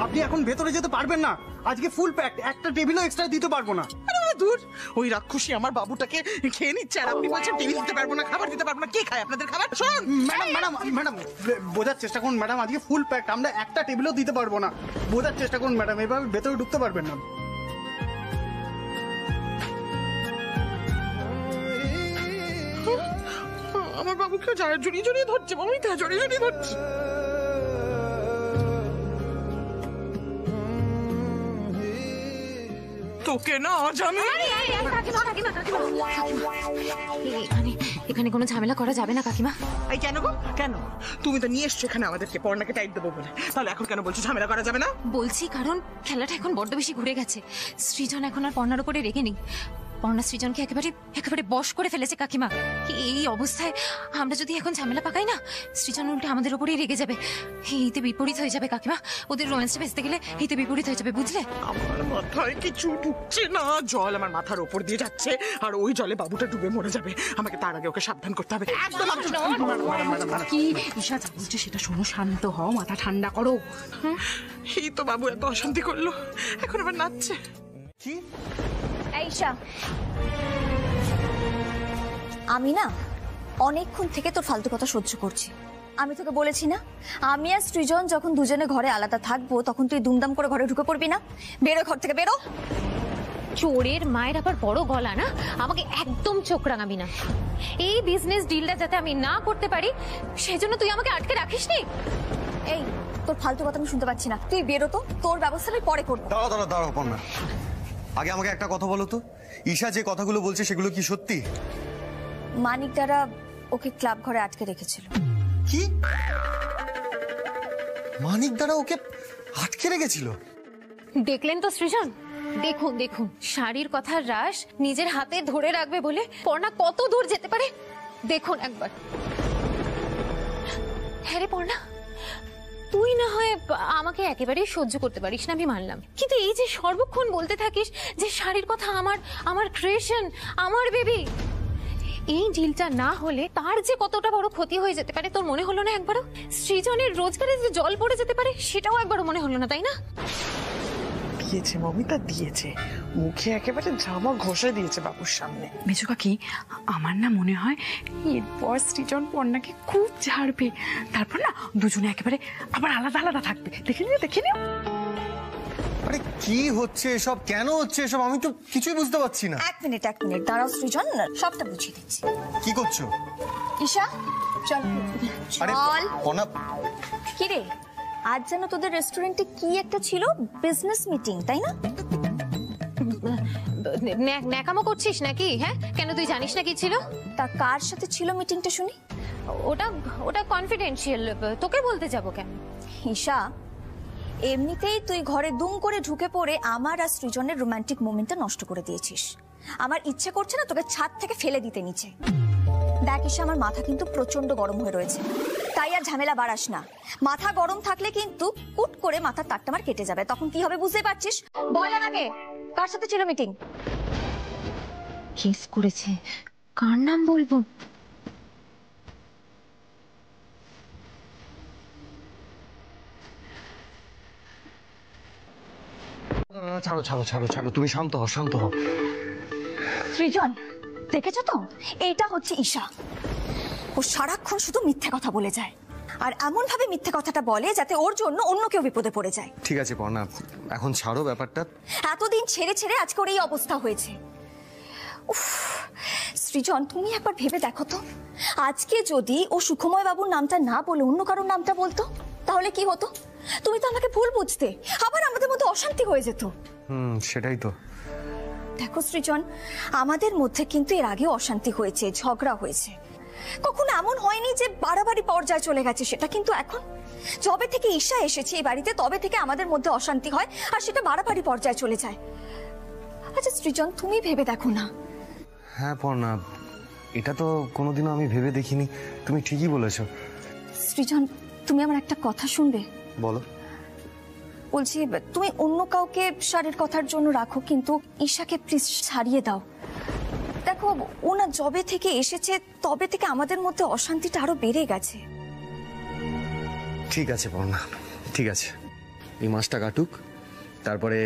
আপনি এখন ভেতরে যেতে পারবেন না, আজকে ফুল প্যাকড, একটা টেবিলও এক্সট্রা দিতে পারবো না। দূর, ওই রাক্ষসী আমার বাবুটাকে খেয়ে নিচ্ছে আর আপনি বলছেন টেবিল দিতে পারবো না, খাবার দিতে পারবো না। কে খায় আপনাদের খাবার? শোন ম্যাডাম বোঝার চেষ্টা করুন ম্যাডাম, আজকে ফুল প্যাকড, আমরা একটা টেবিলও দিতে পারবো না। বোঝার চেষ্টা করুন ম্যাডাম, এভাবে ভেতরে ঢুকতে পারবেন না। আমার বাবুকে জড়িয়ে ধরছে, মমিতা জড়িয়ে ধরছে। তোকে না আজ আমি এখানে কোনো ঝামেলা করা যাবে না কাকিমা। এই কেন গো, কেন? তুমি তো নিয়ে এসছো এখানে আমাদেরকে পর্ণাকে টাইট দেবো বলে, তাহলে এখন কেন বলছো ঝামেলা করা যাবে না? বলছি কারণ খেলাটা এখন বড্ড বেশি ঘুরে গেছে। সৃজন এখন আর পর্ণার উপরে রেগে নেই। পর্ণা সৃজনকে একেবারে বশ করে ফেলেছে কাকিমা। এই অবস্থায় আমরা যদি এখন ঝামেলা পাকাই না, সৃজন উল্টে আমাদের উপরেই রেগে যাবে। এইতে বিপরীত হয়ে যাবে কাকিমা। ওদের রোম্যান্সটা বেঁচতে গেলে এইতে বিপরীত হয়ে যাবে, বুঝলে? আমার মাথায় কিছু ঢুকছে না, জল আমার মাথার উপর দিয়ে যাচ্ছে আর ওই জলে বাবুটা ডুবে মরে যাবে। আমাকে তার আগে ওকে সাবধান করতে হবে। একদম কি ঈশা যা বলছে সেটা শোনো, শান্ত হও, মাথা ঠান্ডা করো। এই তো বাবু এত অশান্তি করলো, এখন আবার নাচছে। কি ঈশা, আমি না অনেকক্ষণ থেকে তোর ফালতু কথা সহ্য করছি। আমি তোকে বলেছি না, আমি আর সৃজন যখন দুজনে ঘরে আলাদা থাকবো তখন তুই দুমদাম করে ঘরে ঢুকে পড়বি না। বেরো ঘর থেকে, বেরো। চোরের মায়ের আবার বড় গলা না, আমাকে একদম চোখ রাঙাবি না। এই বিজনেস ডিলটা যাতে আমি না করতে পারি সেজন্য তুই আমাকে আটকে রাখিস নি। এই তোর ফালতু কথা আমি শুনতে পাচ্ছি না, তুই বেরো তো, তোর ব্যবস্থা আমি পরে করবো। দাঁড়াও পর্ণা, আগে আমাকে একটা কথা বলো তো, ঈশা যে কথাগুলো বলছে সেগুলো কি সত্যি? মানিক দ্বারা ওকে ক্লাব ঘরে আটকে রেখেছিল। কি? মানিক দ্বারা ওকে আটকে রেখেছিল? দেখলেন তো সৃজন, দেখুন শাড়ির কথার রাশ নিজের হাতে ধরে রাখবে বলে পর্ণা কত দূর যেতে পারে দেখুন একবার। হ্যাঁ রে পর্ণা, তুই না হয় আমাকে একেবারেই সহ্য করতে পারিস না, আমি মানলাম, কিন্তু এই যে সর্বক্ষণ বলতে থাকিস যে শাড়ির কথা আমার ক্রিয়েশন, আমার বেবি, এই ডিলটা না হলে তার যে কতটা বড় ক্ষতি হয়ে যেতে পারে তোর মনে হলো না একবারও? সৃজনের রোজগারে যে জল পড়ে যেতে পারে সেটাও একবারও মনে হলো না, তাই না? দিয়েছে মমিতা, দিয়েছে, মুখে একেবারে জামা ঘষে দিয়েছে বাবুর সামনে। মেজো কাকি, আমার না মনে হয় এরপর সৃজন পর্ণাকে খুব ঝাড়বে, তারপর না দুজনে একেবারে আবার আলাদা আলাদা থাকবে। দেখে নিও। আরে কি হচ্ছে এসব, কেন হচ্ছে এসব, আমি তো কিছুই বুঝতে পারছি না। এক মিনিট দাঁড়াও সৃজন, সবটা বুঝিয়ে দিচ্ছি। কি করছো? ঈশা চল। আরে পর্ণা, কি রে, আজ যেন তোদের রেস্টুরেন্টে কি একটা ছিল, বিজনেস মিটিং, তাই না? ন্যাকামো করছিস নাকি? হ্যাঁ, কেন তুই জানিস না কি ছিল? তা কার সাথে ছিল মিটিংটা শুনি? ওটা কনফিডেন্সিয়াল, তোকে বলতে যাব কেন? ঈশা, এমনিতেই তুই ঘরে দুম করে ঢুকে পড়ে আমার আর সৃজনের রোমান্টিক মোমেন্টটা নষ্ট করে দিয়েছিস। আমার ইচ্ছে করছে না তোকে ছাদ থেকে ফেলে দিতে নিচে। দেখ ঈশা, আমার মাথা কিন্তু প্রচন্ড গরম হয়ে রয়েছে, তাই আর ঝামেলা বাড়াস না। মাথা গরম থাকলে কিন্তু কুট করে মাথার তারটা আমার কেটে যাবে, তখন কি হবে বুঝতে পারছিস? বল আমাকে, কার সাথে ছিল মিটিং? কেস করেছে, কার নাম বলবো? ছাড়ো, তুমি শান্ত হও। সৃজন, দেখেছো তো, এইটা হচ্ছে ঈশা। ও সারাক্ষণ শুধু মিথ্যে কথা বলে যায়, আর এমন ভাবে মিথ্যে কথাটা বলে যাতে ওর জন্য অন্য কেউ বিপদে পড়ে যায়। ঠিক আছে পর্ণা, এখন ছাড়ো ব্যাপারটা। এতদিন ছেড়ে আজকে ওর এই অবস্থা হয়েছে। উফ, সৃজন তুমি একবার ভেবে দেখো তো, আজকে যদি ও সুখময় বাবুর নামটা না বলে অন্য কারোর নামটা বলতো তাহলে কি হতো? তুমি তো আমাকে ভুল বুঝতে, আবার আমাদের মধ্যে অশান্তি হয়ে যেত। সেটাই তো। দেখো সৃজন, আমাদের মধ্যে কিন্তু এর আগে অশান্তি হয়েছে, ঝগড়া হয়েছে, কখনো এমন হয়নি যে বাড়াবাড়ি পর্যায়ে চলে গেছে। সেটা কিন্তু এখন যবে থেকে ঈশা এসেছে এই বাড়িতে তবে থেকে আমাদের মধ্যে অশান্তি হয়, আর সেটা বাড়াবাড়ি পর্যায়ে চলে যায়। আচ্ছা সৃজন, তুমি ভেবে দেখো না। হ্যাঁ পর্ণা, এটা তো কোনোদিনও আমি ভেবে দেখিনি, তুমি ঠিকই বলেছো। সৃজন, তুমি আমার একটা কথা শুনবে? বলো। বলছি, তুমি অন্য কাউকে শাড়ির কথার জন্য রাখো, কিন্তু ঈশাকে প্লিজ ছাড়িয়ে দাও। দেখো, ওনা জবে থেকে এসেছে তবে থেকে আমাদের মধ্যে অশান্তিটা আরো বেড়ে গেছে। ঠিক আছে পর্ণা, ঠিক আছে, এই মাসটা কাটুক, তারপরে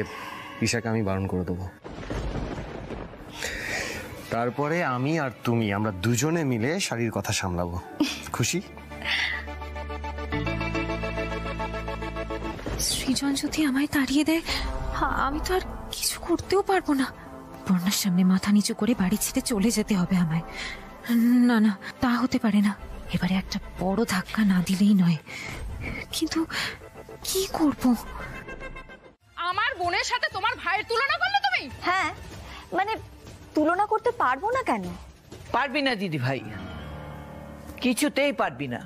ঈশাকে আমি বারণ করে দেবো। তারপরে আমি আর তুমি আমরা দুজনে মিলে শাড়ির কথা সামলাবো। খুশি? সৃজন যদি আমায় তাড়িয়ে দেয় আমি তো আর কিছু করতেও পারবো না। পর্ণার সামনে মাথা নিচু করে বাড়ি ছেড়ে চলে যেতে হবে আমায়। না, তা হতে পারে না। এবারে একটা বড় ধাক্কা না দিলেই নয়, কিন্তু কি করব? আমার বোনের সাথে তোমার ভাইয়ের তুলনা করলে তুমি? ভাই? হ্যাঁ, মানে তুলনা করতে পারবো না কেন? পারবি না দিদি ভাই, কিছুতেই পারবি না।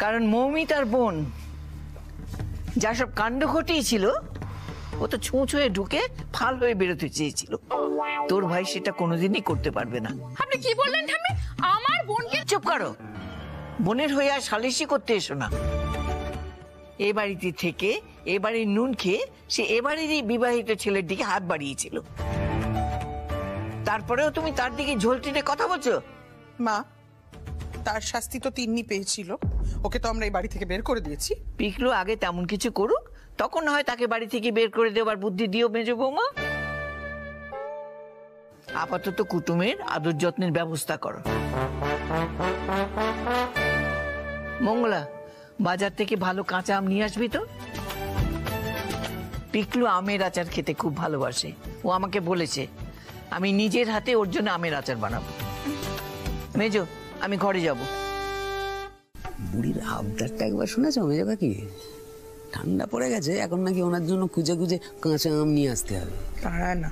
কারণ মৌমিতার বোন যা সব কাণ্ড ঘটিয়েছিল, ও তো ছুঁয়ে ঢুকে ফাল হয়ে বেরোতে চেয়েছিল। তোর ভাই সেটা কোনোদিনই করতে পারবে না। আপনি কি বললেন ঠাম্মি? আমার বোনকে? চুপ করো, বোনের হয়ে আর সালিশি করতে এসো না। এ বাড়িতে থেকে এ বাড়ির নুন খেয়ে সে এ বাড়িরই বিবাহিত ছেলের দিকে হাত বাড়িয়েছিল, তারপরেও তুমি তার দিকে ঝোল টেনে কথা বলছো। মা, তার শাস্তি তো তিন্নি পেয়েছিল, ওকে তো আমরা এই বাড়ি থেকে বের করে দিয়েছি। পিকলু আগে তেমন কিছু করুক, তখন হয় তাকে বাড়ি থেকে বের করে দেওয়ার বুদ্ধি দিও মেজো বৌমা। আপাতত কুটুমের আদর যত্নের ব্যবস্থা করো। মঙ্গলা, বাজার থেকে ভালো কাঁচা আম নিয়ে আসবি তো। পিকলু আমের আচার খেতে খুব ভালোবাসে, ও আমাকে বলেছে আমি নিজের হাতে ওর জন্য আমের আচার বানাবো। মেজো, আমি ঘরে যাব। বুড়ির আবদারটা একবার শুনেছ মেজো কাকি? ঠান্ডা পড়ে গেছে, এখন নাকি ওনার জন্য খুঁজে খুঁজে কাঁচা আম নিয়ে আসতে হবে। পারা না,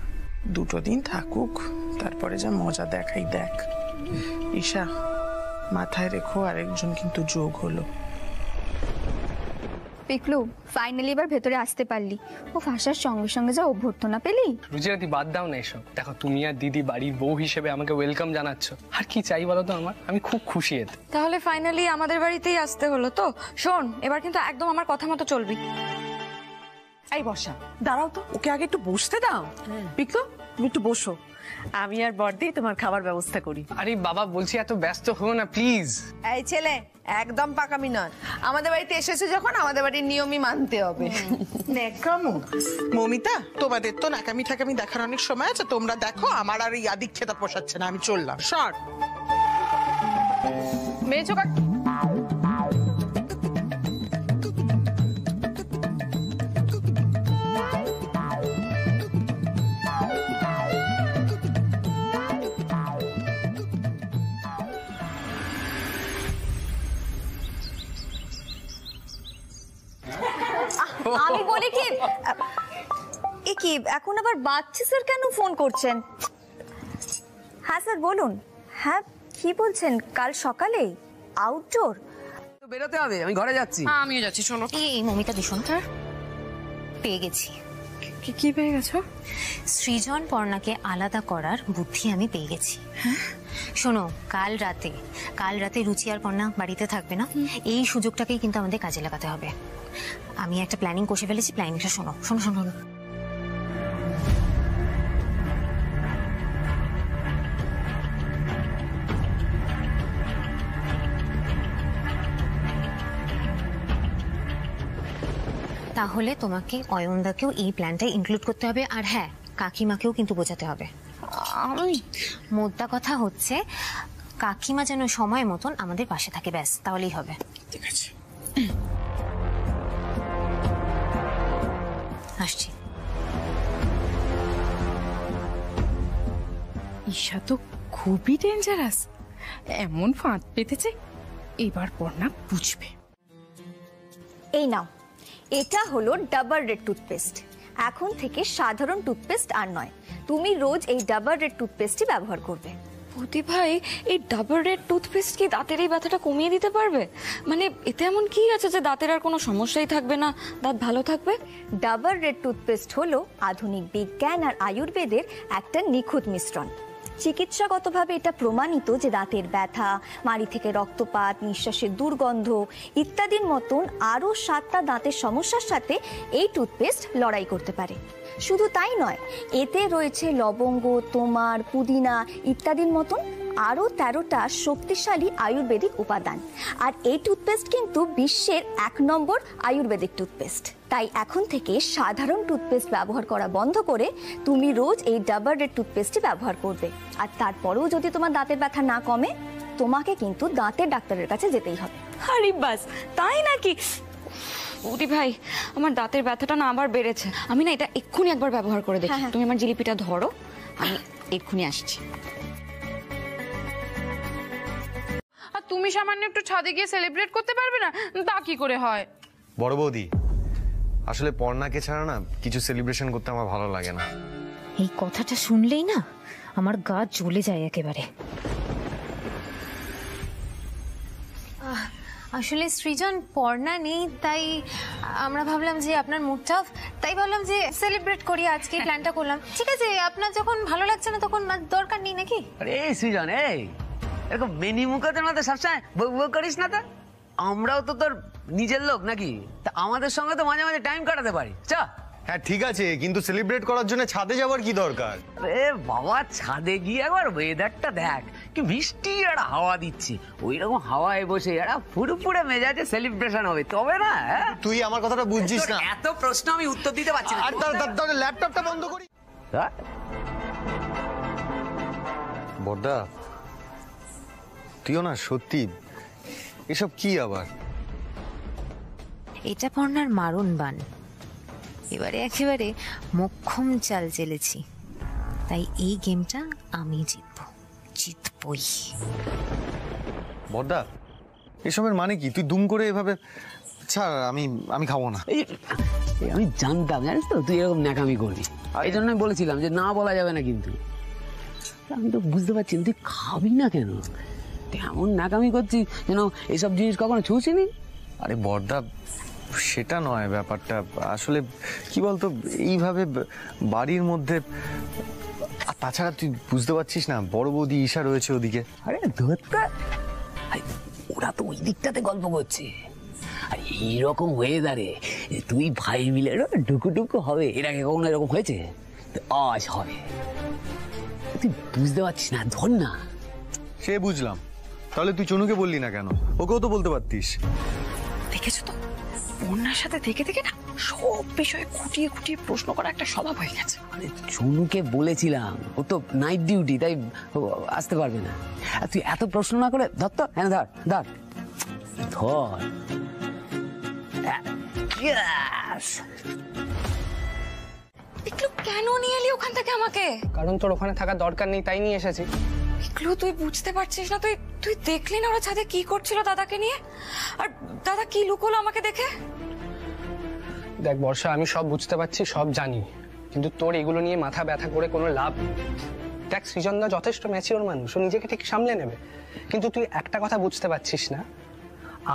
2 দিন থাকুক, তারপরে যা মজা দেখাই দেখ। ঈশা, মাথায় রেখো আরেকজন কিন্তু যোগ হলো। পিকলু, ফাইনালি এবার ভেতরে আসতে পারলি। ও আসার সঙ্গে সঙ্গে যা অভ্যর্থনা পেলি। রুচিরাতি বাদ দাও না এসব। দেখো, তুমি আর দিদি বাড়ির বউ হিসেবে আমাকে ওয়েলকাম জানাচ্ছ, আর কি চাই বলো তো আমার? আমি খুব খুশি এতে। তাহলে ফাইনালি আমাদের বাড়িতেই আসতে হলো তো। শোন, এবার কিন্তু একদম আমার কথা মতো চলবি। এই বর্ষা, দাঁড়াও তো, ওকে আগে একটু বসতে দাও। পিকলু, তুমি একটু বসো, আমি আর বর্দি তোমার খাবার ব্যবস্থা করি। আরে বাবা, বলছি এত ব্যস্ত হো না প্লিজ। এই ছেলে, একদম পাকামি নয়। আমাদের বাড়িতে এসেছে যখন, আমাদের বাড়ির নিয়মই মানতে হবে। নেকামো মমিতা, তোমাদের তো নাকামি ঠাকামি দেখার অনেক সময় আছে, তোমরা দেখো। আমার আর এই আদিক খেতা পোষাচ্ছে না, আমি চললাম। শর্ট মেজো কাকি, আমি বলি কি, এ কি এখন আবার বাচ্চা স্যার কেন ফোন করছেন? হ্যাঁ স্যার বলুন। হ্যাঁ, কি বলছেন? কাল সকালে আউটডোর বেরোতে হবে, আমি ঘরে যাচ্ছি। আমিও যাচ্ছি। শোনো, এই মমিতা দিশন, পেয়ে গেছি। কি পেয়ে গেছো? সৃজন পর্ণাকে আলাদা করার বুদ্ধি আমি পেয়ে গেছি। শোনো, কাল রাতে রুচি আর পর্ণা বাড়িতে থাকবে না, এই সুযোগটাকেই কিন্তু আমাদের কাজে লাগাতে হবে। আমি একটা প্ল্যানিং কষে ফেলেছি। প্ল্যানিংটা শোনো শোনো শোনো। তাহলে তোমাকে অয়নদাকেও এই প্ল্যানটাই ইনক্লুড করতে হবে, আর হ্যাঁ, কাকিমাকেও কিন্তু বোঝাতে হবে। মোদ্দা কথা হচ্ছে কাকিমা যেন সময় মতন আমাদের পাশে থাকে, ব্যাস, তাহলেই হবে। ঠিক আছে, আসছি। ঈশা তো খুবই ডেঞ্জারাস, এমন ফাঁদ পেতেছে, এবার পর্ণা বুঝবে। এই নাও, এটা হলো ডাবল রেড টুথপেস্ট। এখন থেকে সাধারণ টুথপেস্ট আর নয়, তুমি রোজ এই ডাবল রেড টুথপেস্টই ব্যবহার করবে। বৌদি ভাই, এই ডাবল রেড টুথপেস্ট কি দাঁতের এই ব্যথাটা কমিয়ে দিতে পারবে? মানে এতে এমন কি আছে যে দাঁতের আর কোনো সমস্যাই থাকবে না, দাঁত ভালো থাকবে? ডাবল রেড টুথপেস্ট হলো আধুনিক বিজ্ঞান আর আয়ুর্বেদের একটা নিখুঁত মিশ্রণ। চিকিৎসাগতভাবে এটা প্রমাণিত যে দাঁতের ব্যথা, মাড়ি থেকে রক্তপাত, নিঃশ্বাসের দুর্গন্ধ ইত্যাদির মতন আরও 7টা দাঁতের সমস্যার সাথে এই টুথপেস্ট লড়াই করতে পারে। শুধু তাই নয়, এতে রয়েছে লবঙ্গ, তোমার, পুদিনা ইত্যাদির মতন আরও 13টা শক্তিশালী আয়ুর্বেদিক উপাদান। আর এই টুথপেস্ট কিন্তু বিশ্বের 1 নম্বর আয়ুর্বেদিক টুথপেস্ট। তাই এখন থেকে সাধারণ টুথপেস্ট ব্যবহার করা বন্ধ করে তুমি রোজ এই ডাবল রেড টুথপেস্টই ব্যবহার করবে। আর তারপরেও যদি তোমার দাঁতের ব্যথা না কমে, তোমাকে কিন্তু দাঁতের ডাক্তারের কাছে যেতেই হবে। আরে বাস, তাই নাকি? বৌদি ভাই, আমার দাঁতের ব্যথাটা না আবার বেড়েছে। আমি না এটা এক্ষুনি একবার ব্যবহার করে দেখি। তুমি আমার জিলিপিটা ধরো, আমি এক্ষুনি আসছি। আর তুমি সামান্য একটু ছাদে গিয়ে সেলিব্রেট করতে পারবে না? তা কি করে হয়? বড় বৌদি, আসলে পর্ণাকে ছাড়া না কিছু সেলিব্রেশন করতে আমার ভালো লাগে না। এই কথাটা শুনলেই না আমার গা জ্বলে যায় একেবারে। আসলে সৃজন পর্ণা নেই, তাই আমরা ভাবলাম যে আপনার মুডটা, তাই ভাবলাম যে সেলিব্রেট করি আজকে, প্ল্যানটা করলাম। ঠিক আছে, আপনার যখন ভালো লাগছে না তখন দরকার নেই নাকি? আরে সৃজন, এই এরকম মেনি মুখের মধ্যে সবসময় বক বক করিস না তো। আমরাও তো তোর নিজের লোক নাকি, তা আমাদের সঙ্গে তো মাঝে মাঝে টাইম কাটাতে পারি। চা। হ্যাঁ ঠিক আছে, কিন্তু সেলিব্রেট করার জন্য ছাদে যাওয়ার কি দরকার? আরে বাবা, ছাদে গিয়ে একবার ওয়েদারটা দেখ, কি মিষ্টি একটা হাওয়া দিচ্ছে। ওই রকম হাওয়ায় বসে একটা ফুরফুরে মেজাজে সেলিব্রেশন হবে, তবে না? তুই আমার কথাটা বুঝছিস না। এত প্রশ্ন আমি উত্তর দিতে পারছি না। আর তার ল্যাপটপটা বন্ধ করি। বড়দা, তুইও না সত্যি এসব কি আবার? এটা পর্ণার মারণ বান। এবারে একেবারে মোক্ষম চাল চেলেছি, তাই এই গেমটা আমি জিতবই। বড়দা, এসবের মানে কি? তুই দুম করে এভাবে ছাড়, আমি খাবো না। আমি জানতাম, জানিস তো তুই এরকম ন্যাকামি করবি, এই জন্য আমি বলেছিলাম যে না বলা যাবে না। কিন্তু আমি তো বুঝতে পারছি তুই খাবি না কেন। তুই এমন ন্যাকামি করছিস যেন এইসব জিনিস কখনো ছুঁছিনি। আরে বড়দা, সেটা নয় ব্যাপারটা। আসলে কি বলতো, এইভাবে বাড়ির মধ্যে, আর তাছাড়া তুই বুঝতে পারছিস না, বড় বৌদি ঈশা রয়েছে ওদিকে। আরে ধরতে, ওরা তো ওই দিকটাতে গল্প করছে। আর এইরকম ওয়েদারে তুই ভাই মিলে ডুকুডুকু হবে, এর আগে কখনো এরকম হয়েছে? আজ হবে। তুই বুঝতে পারছিস না, ধর না। সে বুঝলাম, তাহলে তুই চনুকে বললি না কেন? ওকেও তো বলতে পারতিস। দেখেছো তো, পর্ণার সাথে থেকে থেকে না সব বিষয়ে খুঁটিয়ে খুঁটিয়ে প্রশ্ন করা একটা স্বভাব হয়ে গেছে। আরে চনুকে বলেছিলাম, ও তো নাইট ডিউটি, তাই আসতে পারবে না। আর তুই এত প্রশ্ন না করে ধর তো। হ্যাঁ ধর ধর ধর। কেন নিয়ে এলি ওখান থেকে আমাকে? কারণ তোর ওখানে থাকার দরকার নেই, তাই নিয়ে এসেছি। পিকলু, তুই বুঝতে পারছিস না? তুই দেখলি না ওরা ছাদে কি করছিল দাদাকে নিয়ে? আর দাদা কি লুকোলো আমাকে দেখে? দেখ বর্ষা, আমি সব বুঝতে পারছি, সব জানি, কিন্তু তোর এগুলো নিয়ে মাথা ব্যথা করে কোনো লাভ নেই। দেখ, সৃজনদা যথেষ্ট ম্যাচিওর মানুষ, ও নিজেকে ঠিক সামলে নেবে। কিন্তু তুই একটা কথা বুঝতে পারছিস না,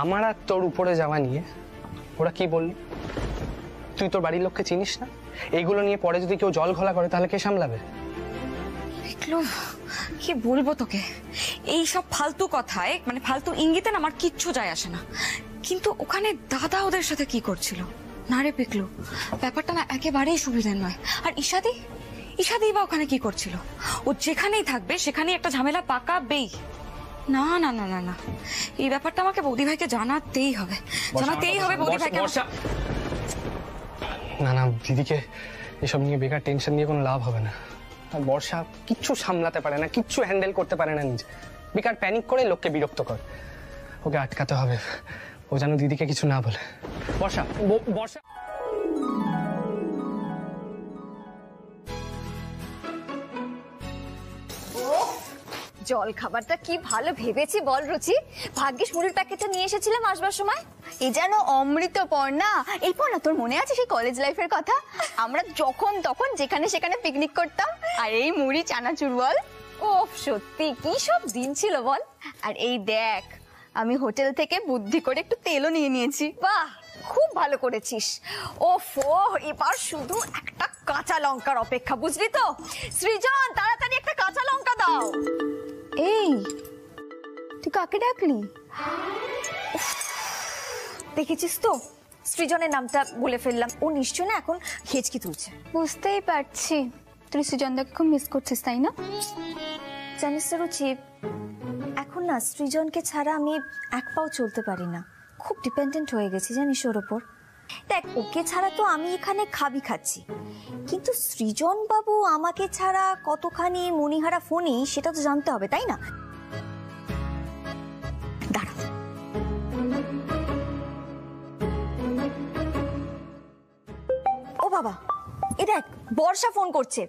আমার আর তোর উপরে যাওয়া নিয়ে ওরা কি বলল? তুই তোর বাড়ির লোককে চিনিস না? এইগুলো নিয়ে পরে যদি কেউ জল ঘোলা করে তাহলে কে সামলাবে? পিকলু, কি বলবো তোকে, এই সব ফালতু কথায়, মানে ফালতু ইঙ্গিতে না আমার কিচ্ছু যায় আসে না। কিন্তু ওখানে দাদা ওদের সাথে কি করছিল? না রে পিকলু, ব্যাপারটা না একেবারেই সুবিধার নয়। আর ঈশাদি বা ওখানে কি করছিল? ও যেখানেই থাকবে সেখানেই একটা ঝামেলা পাকাবেই। না না না না না, এই ব্যাপারটা আমাকে বৌদি ভাইকে জানাতেই হবে, জানাতেই হবে বৌদি ভাইকে। না না, দিদিকে এসব নিয়ে বেকার টেনশন দিয়ে কোনো লাভ হবে না। আর বর্ষা কিচ্ছু সামলাতে পারে না, কিচ্ছু হ্যান্ডেল করতে পারে না নিজে। বেকার প্যানিক করে লোককে বিরক্ত করে। ওকে আটকাতে হবে, ও যেন দিদিকে কিছু না বলে। বর্ষা, বর্ষা। জল খাবারটা কি ভালো ভেবেছি বল রুচি। ভাগ্যিস মুড়ির প্যাকেটটা নিয়ে এসেছিলাম আসবার সময়। এই যেন অমৃত পর্ণা। এই পর্ণা, তোর মনে আছে সেই কলেজ লাইফের কথা? আমরা যখন তখন যেখানে সেখানে পিকনিক করতাম, আর এই মুড়ি চানাচুর বল। ওফ, সত্যি কি সব দিন ছিল বল। আর এই দেখ, আমি হোটেল থেকে বুদ্ধি করে একটু তেলও নিয়ে নিয়েছি। বাহ, খুব ভালো করেছিস। ওফো, এবার শুধু একটা কাঁচা লঙ্কার অপেক্ষা, বুঝলি তো? সৃজন, তাড়াতাড়ি একটা কাঁচা লঙ্কা দাও। এই, তুই কাকে ডাকলি? দেখেছিস তো, সৃজনের নামটা বলে ফেললাম। ও নিশ্চয় না এখন হেঁচকি তুলছে। বুঝতেই পারছি, তুই সৃজনদাকে খুব মিস করছিস, তাই না? জানিস তো রুচি, এখন না সৃজনকে ছাড়া আমি এক পাও চলতে পারি না। খুব ডিপেন্ডেন্ট হয়ে গেছি জানিস ওর ওপর। দেখ, ওকে ছাড়া তো আমি এখানে খাচ্ছি, কিন্তু সৃজন বাবু আমাকে ছাড়া কতখানি মনিহারা ফোনই সেটা তো জানতে হবে, তাই না? দাঁড়া, ও বাবা, এ দেখ বর্ষা ফোন করছে।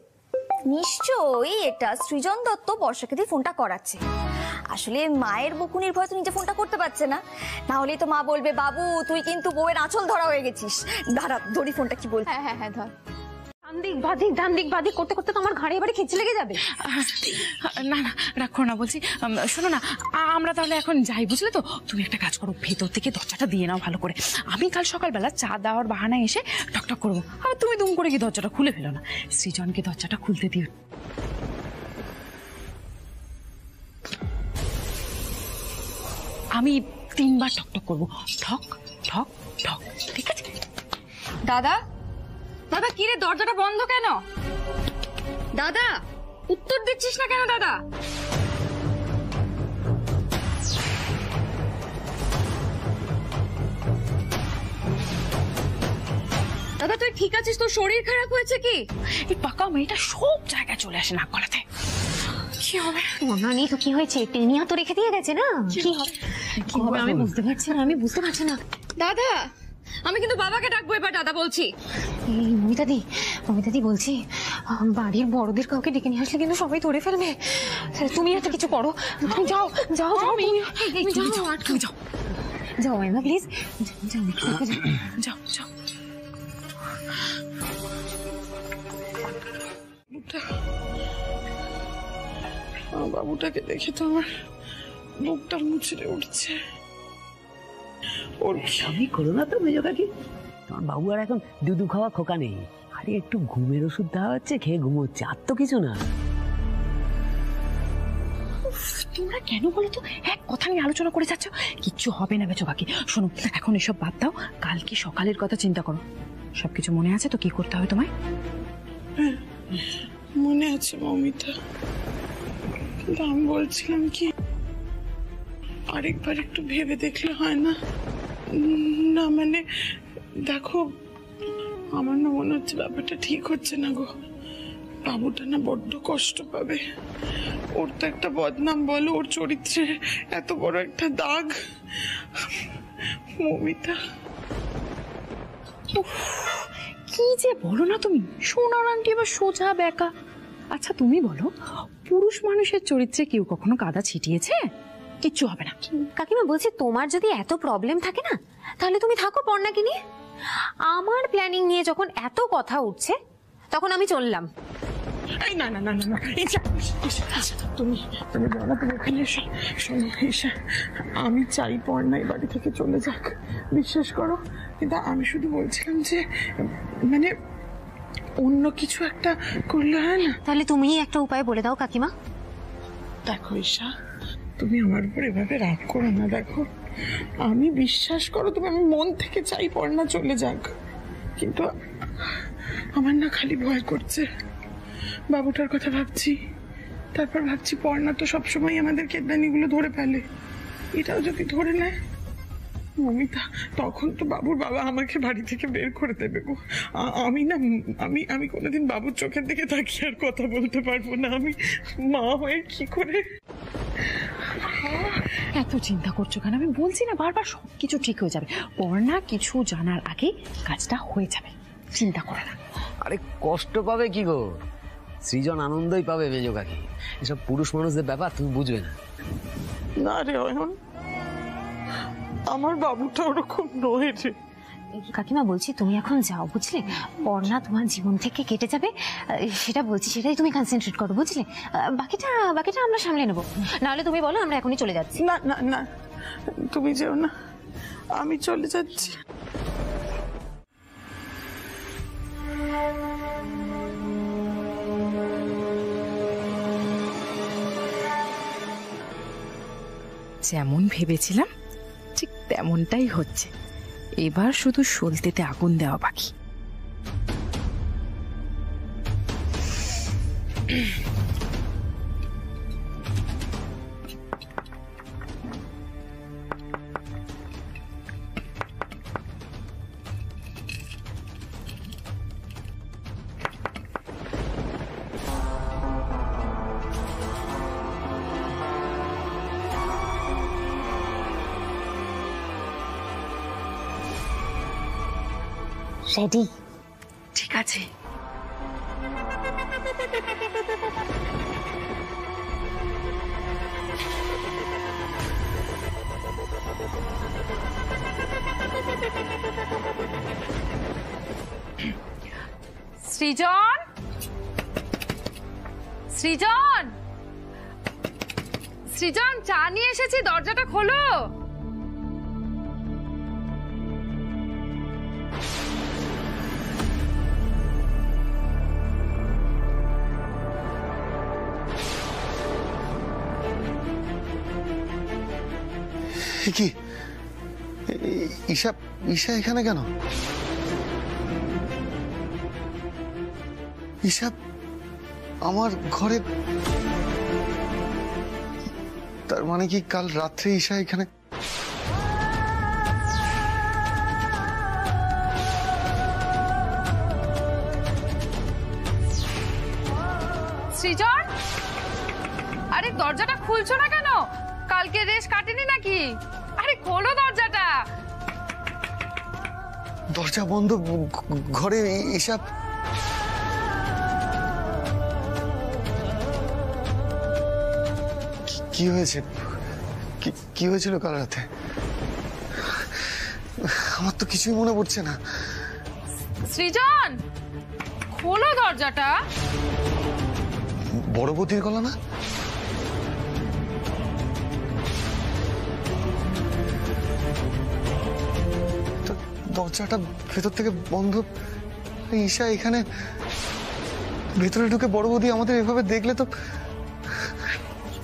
নিশ্চয়ই এটা সৃজন দত্ত বর্ষাকে দিয়ে ফোনটা করাচ্ছে। আসলে মায়ের বকুনির ভয় তো নিজে ফোনটা করতে পারছে না, না হলেই তো মা বলবে বাবু তুই কিন্তু বউয়ের আঁচল ধরা হয়ে গেছিস। দাঁড়া ধরি ফোনটা, কি বল? হ্যাঁ হ্যাঁ হ্যাঁ ধর। ডান দিক বাদিক করতে করতে তো আমার ঘাড়ে এবারে খিচে লেগে যাবে। না না রাখো না, বলছি শোনো না, আমরা তাহলে এখন যাই, বুঝলে তো? তুমি একটা কাজ করো, ভেতর থেকে দরজাটা দিয়ে নাও ভালো করে। আমি কাল সকালবেলা চা দেওয়ার বাহানায় এসে টকটক করবো, আর তুমি দুম করে কি দরজাটা খুলে ফেলো না। সৃজনকে দরজাটা খুলতে দিও। আমি 3 বার টকটক করবো, ঠক ঠক ঠক, ঠিক আছে? দাদা দাদা কি রে, দরজাটা বন্ধ কেন? দাদা উত্তর দিচ্ছিস না কেন দাদা? দাদা তুই ঠিক আছিস? তোর শরীর খারাপ হয়েছে কি? এই পাকা মেয়েটা সব জায়গায় চলে আসে নাক গলাতে। কি হবে? নানি তো কি হয়েছে? টেনিয়া তো রেখে দিয়ে গেছে না, কি হবে আমি বুঝতে পারছি না, দাদা আমি কিন্তু বাবাকে ডাকবো এবার, দাদা বলছি। মমিতাদি বলছি, বাড়ির বড়দের কাউকে ডেকে নিয়ে আসলে কিন্তু সবাই ধরে ফেলবে। তুমি একটা কিছু করো, তুমি যাও যাও যাও এমা প্লিজ, যাও যাও। বাবুটাকে দেখে তো আমার বুকটা মুচড়ে উঠছে। ওর স্বামী করো না তো মেজো কাকি, তোমার বাবু আর এখন দুধু খাওয়া খোকা নেই, আরে একটু ঘুমের ওষুধ দেওয়া হচ্ছে, খেয়ে ঘুমোচ্ছে, আর তো কিছু না। তোমরা কেন বলো তো এক কথা নিয়ে আলোচনা করে যাচ্ছ? কিচ্ছু হবে না মেজো কাকি। শোনো এখন এসব বাদ দাও, কালকে সকালের কথা চিন্তা করো। সবকিছু মনে আছে তো কি করতে হবে তোমায়? মনে আছে মমিতা, কিন্তু আমি বলছিলাম কি আরেকবার একটু ভেবে দেখলে হয় না? না মানে দেখো, আমার না মনে হচ্ছে ব্যাপারটা ঠিক হচ্ছে না গো। বাবুটা না বড্ড কষ্ট পাবে। ওর তো একটা বদনাম বলো, ওর চরিত্রে এত বড় একটা দাগ। মমিতা কি যে বলো না তুমি, সোনার আন্টি এবার সোজা বেকা। আচ্ছা তুমি বলো, পুরুষ মানুষের চরিত্রে কেউ কখনো কাদা ছিটিয়েছে? কিচ্ছু হবে না। কাকিমা বলছি, তোমার যদি এত প্রবলেম থাকে না, তাহলে তুমি থাকো পর্ণাকে নিয়ে। আমার প্ল্যানিং নিয়ে যখন এত কথা উঠছে, তখন আমি চললাম। না না না না না, তুমি তুমি বলো, তুমি ওখানে এসো। শোনো ঈশা, আমি চাই পর্ণা এই বাড়ি থেকে চলে যাক, বিশ্বাস করো। কিন্তু আমি শুধু বলছিলাম যে মানে অন্য কিছু একটা করলে হয় না? তাহলে তুমি একটা উপায় বলে দাও কাকিমা। দেখো ঈশা, তুমি আমার উপর এভাবে রাগ করো না। দেখো আমি বিশ্বাস করো, তুমি আমি মন থেকে চাই পর্ণা চলে যাক, কিন্তু আমার না খালি ভয় করছে। বাবুটার কথা ভাবছি, তারপর ভাবছি পর্ণা তো সবসময় আমাদের কেদানিগুলো ধরে ফেলে, এটাও যদি ধরে নেয় মমিতা, তখন তো বাবুর বাবা আমাকে বাড়ি থেকে বের করে দেবে গো। আমি না আমি আমি কোনোদিন বাবুর চোখের দিকে তাকিয়ে আর কথা বলতে পারবো না। আমি মা হয়ে কি করে? এত চিন্তা করছো কেন? আমি বলছি না বারবার, সবকিছু ঠিক হয়ে যাবে। পর্ণা কিছু জানার আগে কাজটা হয়ে যাবে, চিন্তা করো না। আরে কষ্ট পাবে কি গো, সৃজন আনন্দই পাবে মেজো কাকি। এসব পুরুষ মানুষদের ব্যাপার তুমি বুঝবে না। না রে অয়ন, আমার বাবুটা ওরকম নয় রে। কাকিমা বলছি, তুমি এখন যাও, বুঝলে? পর্ণা তোমার জীবন থেকে কেটে যাবে, সেটা বলছি, সেটাই তুমি কনসেন্ট্রেট করো, বুঝলে? বাকিটা আমরা সামলে নেবো। নাহলে তুমি বলো আমরা এখনই চলে যাচ্ছি। না না না, তুমি যেও না, আমি চলে যাচ্ছি। যেমন ভেবেছিলাম ঠিক তেমনটাই হচ্ছে। এবার শুধু সলতেতে আগুন দেওয়া বাকি। রেডি? ঠিক আছে। সৃজন, সৃজন, সৃজন, চা নিয়ে এসেছি, দরজাটা খোলো। কি ঈশা ঈশা এখানে কেন? ঈশা আমার ঘরে, তার মানে কি কাল রাত্রে ঈশা এখানে? সৃজন, আরে দরজাটা খুলছো না কেন? কালকে রেশ কাটেনি নাকি? আরে খোলো দরজাটা। দরজা বন্ধ, ঘরে ঈশা। কি হয়েছে? কি হয়েছিল কাল রাতে? আমার তো কিছুই মনে পড়ছে না। সৃজন, খোলো দরজাটা। বড় বৌদির গলা না? দরজাটা ভেতর থেকে বন্ধ। ঈশা এখানে ভেতরে ঢুকে বড় বৌদি আমাদের এভাবে দেখলে তো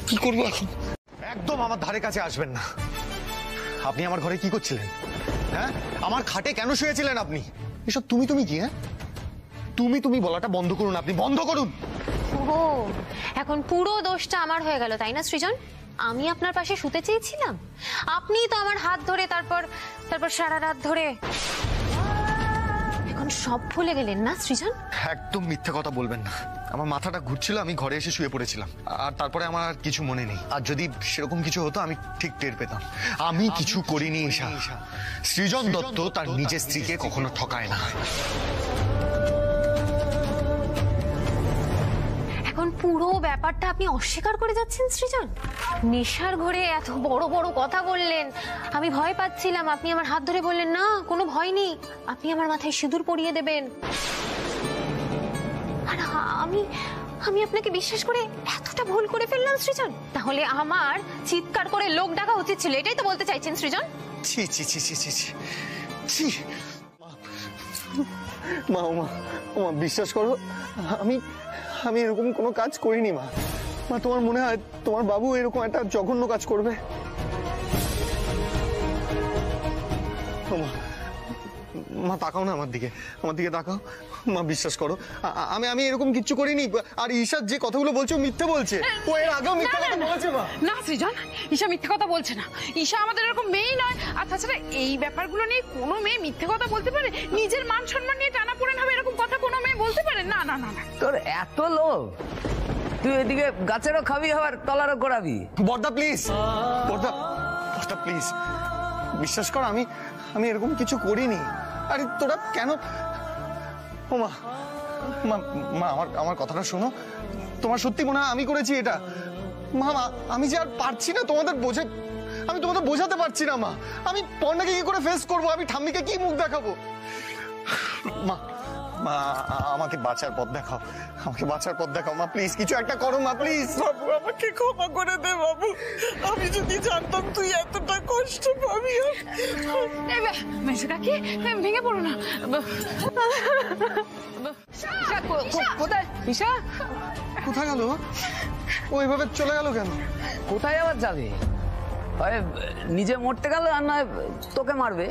কি করবো এখন? একদম আমার ধারে কাছে আসবেন না। আপনি আমার ঘরে কি করছিলেন? হ্যাঁ, আমার খাটে কেন শুয়েছিলেন আপনি? এসব তুমি কি? হ্যাঁ, তুমি বলাটা বন্ধ করুন, আপনি বন্ধ করুন। ও, এখন পুরো দোষটা আমার হয়ে গেল তাই না সৃজন? আমি আপনার পাশে শুতে চেয়েছিলাম, আপনি তো আমার হাত ধরে তারপর সারা রাত ধরে। এখন সব ভুলে গেলেন না সৃজন? একদম মিথ্যে কথা বলবেন না। আমার মাথাটা ঘুরছিল, আমি ঘরে এসে শুয়ে পড়েছিলাম, আর তারপরে আমার আর কিছু মনে নেই। আর যদি সেরকম কিছু হতো আমি ঠিক টের পেতাম। আমি কিছু করিনি ঈশা। সৃজন দত্ত তার নিজের স্ত্রীকে কখনো ঠকায় না। এখন পুরো ব্যাপারটা আপনি অস্বীকার করে যাচ্ছেন সৃজন। নেশার ঘরে এত বড় বড় কথা বললেন, আমি ভয় পাচ্ছিলাম, আপনি আমার হাত ধরে বললেন না কোনো ভয় নেই, আপনি আমার মাথায় সিঁদুর পরিয়ে দেবেন। আর আমি আপনাকে বিশ্বাস করে এতটা ভুল করে ফেললাম সৃজন। তাহলে আমার চিৎকার করে লোক ডাকা উচিত ছিল, এটাই তো বলতে চাইছেন সৃজন? ছি ছি ছি ছি ছি ছি। মা বিশ্বাস করো, আমি এরকম কোনো কাজ করিনি। মা, তোমার মনে হয় তোমার বাবু এরকম একটা জঘন্য কাজ করবে? মা তাকাও না আমার দিকে তাকাও। মা বিশ্বাস করো, আমি এরকম কিচ্ছু করিনি। আর ঈশা যে কথাগুলো বলছে ও মিথ্যে বলছে। ও এর আগেও মিথ্যে কথা বলেছে। মা না সৃজন, ঈশা মিথ্যে কথা বলছে না। ঈশা আমাদের এরকম মেয়েই নয়। আর তাছাড়া এই ব্যাপারগুলো নিয়ে কোনো মেয়ে মিথ্যে কথা বলতে পারে? নিজের মান সম্মান নিয়ে টানাপোড়েন হবে এরকম কথা কোনো মেয়ে বলতে পারে? না না না না। তোর এত লোভ, তুই এদিকে গাছেরও খাবি আবার তলারও করাবি। বর্দা প্লিজ, বর্দা প্লিজ বিশ্বাস কর, আমি এরকম কিছু করিনি। আরে তোরা কেন? ও মা আমার কথাটা শোনো। তোমার সত্যি মনে হয় আমি করেছি এটা? মা আমি যে আর পারছি না তোমাদের বোঝাতে পারছি না। মা আমি পর্ণাকে কি করে ফেস করবো? আমি ঠাম্মিকে কি মুখ দেখাবো? মা আমাকে বাঁচার পথ দেখাও, মা প্লিজ কিছু একটা করো মা প্লিজ। বাবু আমাকে ক্ষমা করে দে বাবু, আমি যদি জানতাম তুই এতটা কষ্ট পাবি। মেশো কাকি, ভেঙে পড়ো না। কোথায় ঈশা? কোথায় গেল? ও এভাবে চলে গেল কেন? কোথায় আবার যাবে? হয় নিজে মরতে গেল, আর নয় তোকে মারবে।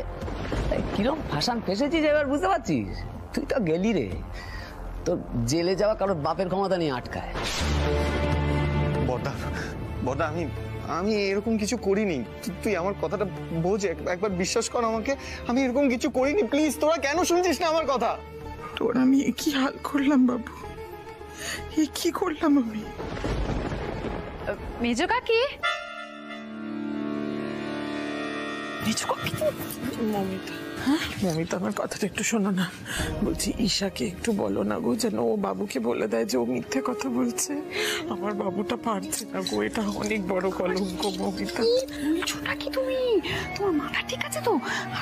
কিরম ফাঁসান ফেসেছিস এবার বুঝতে পারছিস? তুই তো গেলি রে, তোর জেলে যাওয়া কারোর বাপের ক্ষমতা নিয়ে আটকায়। বর্দা আমি এরকম কিছু করিনি। তুই আমার কথাটা বোঝ, একবার বিশ্বাস কর আমাকে। আমি এরকম কিছু করিনি। প্লিজ তোরা কেন শুনছিস না আমার কথা? তোর আমি কি হাল করলাম বাবু, কি করলাম আমি? মেজো কাকি, মমিতা, মমিতা আমার কথাটা একটু শোনো না। বলছি ঈশাকে একটু বলো না গো, যেন ও বাবুকে বলে দেয় যে ও মিথ্যে কথা বলছে। আমার বাবুটা পারছে না গো, এটা অনেক বড় কলঙ্ক মমিতা। বলছোটা কি তুমি? তোমার মাথা ঠিক আছে তো?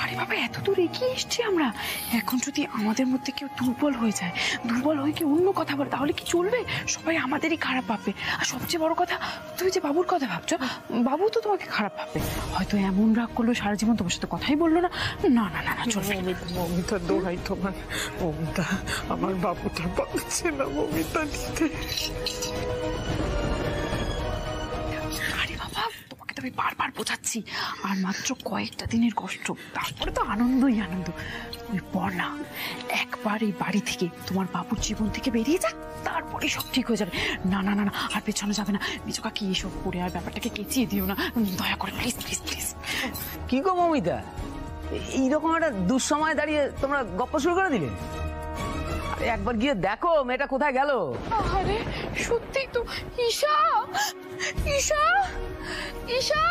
আরে বাবা, এত দূর এগিয়ে এসছি আমরা। এখন যদি আমাদের মধ্যে কেউ দুর্বল হয়ে যায়, দুর্বল হয়ে কি অন্য কথা বলে, তাহলে কি চলবে? সবাই আমাদেরই খারাপ ভাববে। আর সবচেয়ে বড় কথা, তুমি যে বাবুর কথা ভাবছো, বাবু তো তোমাকে খারাপ ভাববে। হয়তো এমন রাগ করলো সারা জীবন তোমার সাথে কথাই বললো না। না না না না, চলবে না। মমিতা দোহাই তোমার, মমিতা আমার বাবুটা পাচ্ছে না মমিতা দিতে। আরে বাবা, তোমাকে তো আমি বারবার বোঝাচ্ছি, আর মাত্র কয়েকটা দিনের কষ্ট, তারপরে তো আনন্দই আনন্দ। তুমি পড়না একবার এই বাড়ি থেকে, তোমার বাবুর জীবন থেকে বেরিয়ে যাক, তারপরে সব ঠিক হয়ে যাবে। না না না না, আর পেছনে যাবে না। মেজোকা কি এসব করে আর ব্যাপারটাকে কেচিয়ে দিও না, দয়া করে, প্লিজ প্লিজ প্লিজ। কি গো মমিতা, এইরকম একটা দুঃসময় দাঁড়িয়ে তোমরা গপ্প শুরু করে দিলে? আরে একবার গিয়ে দেখো মেয়েটা কোথায় গেল। আরে সত্যি তো, ঈশা ঈশা ঈশা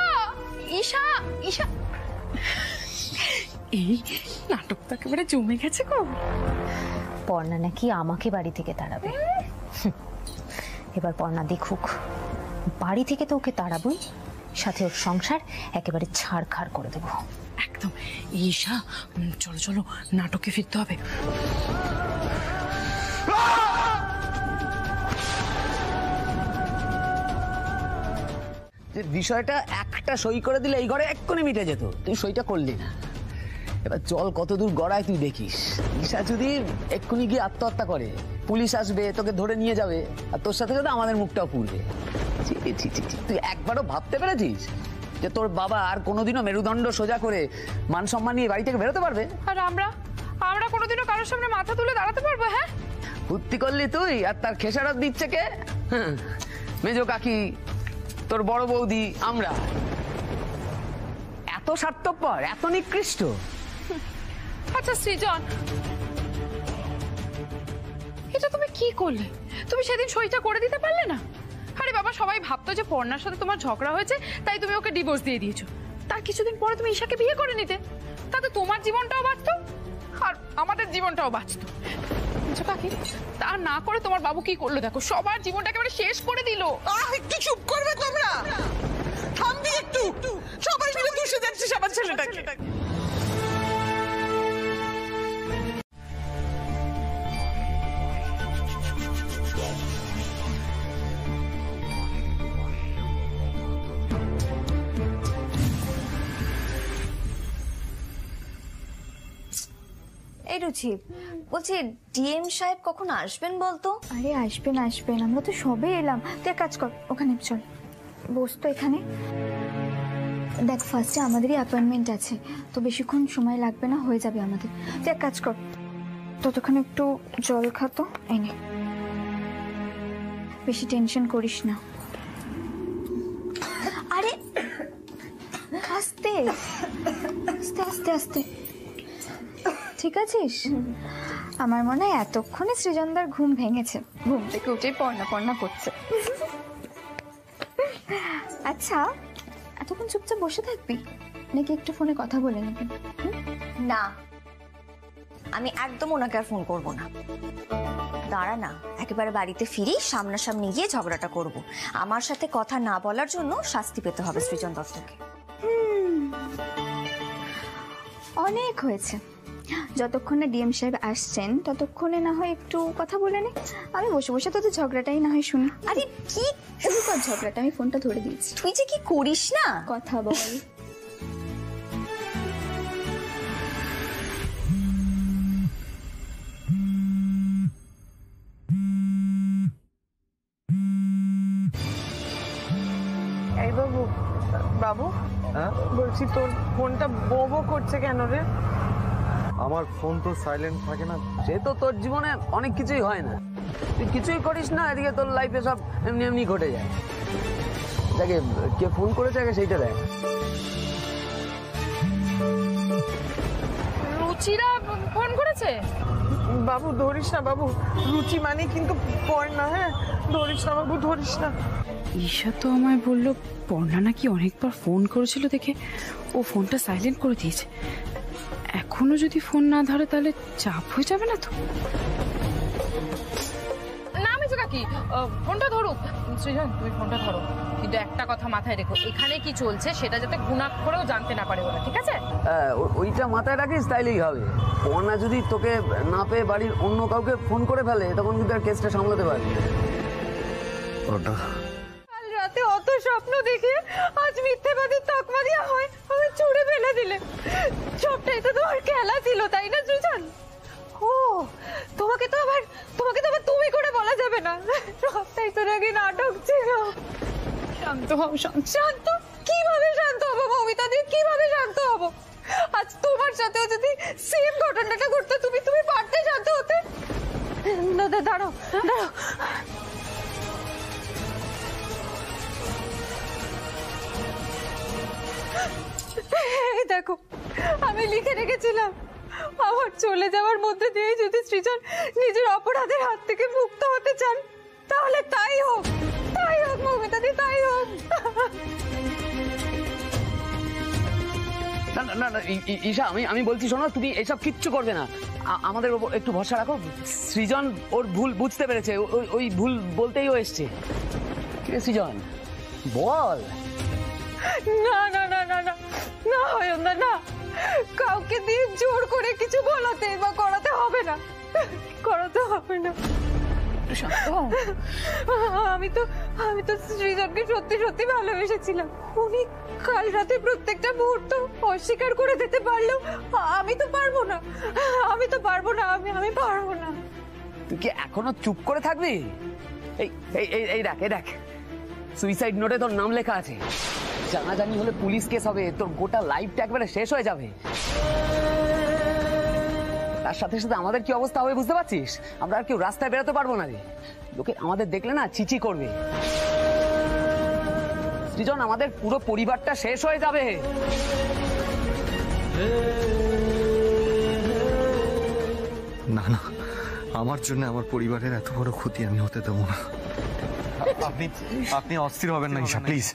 ঈশা ঈশা, এই নাটক তো একেবারে জমে গেছে গো। পর্ণা নাকি আমাকে বাড়ি থেকে তাড়াবে। এবার পর্ণা দেখুক, বাড়ি থেকে তো ওকে তাড়াবই, সাথে ওর সংসার একেবারে ছাড়খাড় করে দেবো। একদম। ঈশা, চলো চলো, নাটকে ফিরতে হবে। যে বিষয়টা একটা সই করে দিলে এই ঘরে এক্ষুনি মিটে যেত, তুই সইটা করলি না। এবার জল কত দূর গড়ায় তুই দেখিস। ঈশা যদি এক্ষুনি গিয়ে আত্মহত্যা করে, পুলিশ আসবে, তোকে ধরে নিয়ে যাবে, আর তোর সাথে সাথে আমাদের মুখটাও পুড়বে। তুই একবারও ভাবতে পেরেছিস যে তোর বাবা আর কোনোদিনও মেরুদণ্ড সোজা করে মান সম্মান নিয়ে বাড়ি থেকে বেরোতে পারবে? আর আমরা আমরা কোনোদিনও কারোর সামনে মাথা তুলে দাঁড়াতে পারবো? হ্যাঁ, ফুর্তি করলি তুই, আর তার খেসারত দিচ্ছে কে? মেজো কাকি, তোর বড় বৌদি, আমরা। এত স্বার্থপর, এত নিকৃষ্ট। আচ্ছা সৃজন, এটা তুমি কি করলে? তুমি সেদিন সইটা করে দিতে পারলে না? আরে বাবা, সবাই ভাবতো যে পর্ণার সাথে তোমার ঝগড়া হয়েছে, তাই তুমি ওকে ডিভোর্স দিয়ে দিয়েছো। তার কিছুদিন পরে তুমি ঈশাকে বিয়ে করে নিতে, তাতে তোমার জীবনটাও বাঁচতো আর আমাদের জীবনটাও বাঁচতো। তা না করে তোমার বাবু কি করলো দেখো, সবার জীবনটা একেবারে শেষ করে দিল। একটু চুপ করবে তোমরা? থামবি একটু? সবাই মিলে দোষে যাচ্ছিস আমার ছেলেটাকে। এই রুচি, বলছি ডিএম সাহেব কখন আসবেন বলতো? আরে আসবেন আসবেন, আমরা তো সবে এলাম। তুই এক কাজ কর, ওখানে চল, বস তো এখানে। দেখ, ফার্স্টে আমাদেরই অ্যাপয়েন্টমেন্ট আছে, তো বেশিক্ষণ সময় লাগবে না, হয়ে যাবে আমাদের। তুই এক কাজ কর, ততক্ষণ একটু জল খাতো, এই নে। বেশি টেনশন করিস না। আরে আস্তে আস্তে আস্তে আস্তে, ঠিক আছিস? আমার মনে হয় এতক্ষণে সৃজনদার ঘুম ভেঙেছে, ঘুম থেকে উঠেই পড়না পড়না করছে। আচ্ছা, এতক্ষণ চুপচাপ বসে থাকবি নাকি একটু ফোনে কথা বলে নিবি? না, আমি একদম ওনাকে আর ফোন করবো না। দাঁড়া না, একেবারে বাড়িতে ফিরি, সামনাসামনি গিয়ে ঝগড়াটা করব। আমার সাথে কথা না বলার জন্য শাস্তি পেতে হবে সৃজন দত্তকে। অনেক হয়েছে, যতক্ষণ না ডিএম সাহেব আসছেন ততক্ষণে না হয় একটু কথা বলে নে। আমি বসে বসে তোদের ঝগড়াটাই না হয় শুনি। আরে কি শুরু কর ঝগড়াটা, আমি ফোনটা ধরে দিয়েছি। তুই যে কি করিস না, কথা বল। এই বাবু, বাবু বলছি তোর ফোনটা বো করছে কেন রে? আমার ফোন তো সাইলেন্ট থাকে না। সে তো তোর জীবনে অনেক কিছুই হয় না, তুই কিছুই করিস না, এদিকে তোর লাইফে সব এমনি এমনি ঘটে যায়। দেখে কে ফোন করেছে আগে সেইটা দেখ। রুচিরা ফোন করেছে? বাবু ধরিস না বাবু, রুচি মানে কিন্তু পড় না। হ্যাঁ ধরিস না বাবু, ধরিস না। ঈশা তো আমায় বললো পর্ণা নাকি অনেকবার ফোন করেছিল দেখে ও ফোনটা সাইলেন্ট করে দিয়েছে। এখনো যদি ফোন না ধরে তাহলে চাপ হয়ে যাবে না তো? না আমি কাকি ফোনটা ধরুক। সৃজন তুমি ফোনটা ধরো, কিন্তু একটা কথা মাথায় রেখো, এখানে কি চলছে সেটা যাতে গুণাক্ষরেও জানতে না পারে ওরা, ঠিক আছে? ওইটা মাথায় রাখিস, তাইলেই হবে। পর্ণা যদি তোকে না পেয়ে বাড়ির অন্য কাউকে ফোন করে ফেলে তখন কিন্তু আর কেসটা সামলাতে পারবি। কাল রাতে অত স্বপ্ন দেখে আজ মিথ্যেবাদীর তকমা দিয়া হয় আমি ছুড়ে ফেলে দিলে। সবটাই তো তোমার খেলা ছিল, তাই না সৃজন? ও তোমাকে তো আবার তুমি করে বলা যাবে না, সবটাই তো নাকি নাটক ছিল। শান্ত হও। শান্ত কিভাবে শান্ত হবো মমিতা দি, কিভাবে শান্ত হবো? আজ তোমার সাথেও যদি সেম ঘটনাটা ঘটতো তুমি পারতে শান্ত হতে? দাঁড়াও। এই দেখো আমি লিখে রেখেছিলাম, আমার চলে যাওয়ার মধ্যে দিয়ে যদি সৃজন নিজের অপরাধের হাত থেকে মুক্ত হতে চান তাহলে তাই হোক মমিতা দি, তাই হোক। না ঈশা, আমি বলছি শোনো, তুমি এসব কিচ্ছু করবে না, আমাদের উপর একটু ভরসা রাখো। সৃজন ওর ভুল বুঝতে পেরেছে, ওই ভুল বলতেই ও এসছে। সৃজন বল। না অয়নদা, না কাউকে দিয়ে জোর করে কিছু বলাতে বা করাতে হবে না। আমি তো সৃজনকে সত্যি ভালোবেসেছিলাম। উনি কাল রাতে প্রত্যেকটা মুহূর্ত অস্বীকার করে দিতে পারলেও আমি তো পারবো না। আমি পারবো না। তুই কি এখনো চুপ করে থাকবি? এই দেখ সুইসাইড নোটে তোর নাম লেখা আছে। জানাজানি হলে পুলিশ কেস হবে, তোর গোটা লাইফটা একবারে শেষ হয়ে যাবে। তার সাথে সাথে আমাদের কি অবস্থা হবে বুঝতে পারছিস? আমরা আর কেউ রাস্তায় বেরোতে পারবো না রে, লোকে আমাদের দেখলে না চিচি করবে। সৃজন, আমাদের পুরো পরিবারটা শেষ হয়ে যাবে। না আমার জন্য আমার পরিবারের এত বড় ক্ষতি আমি হতে দেবো না। আপনি অস্থির হবেন না ঈশা, প্লিজ।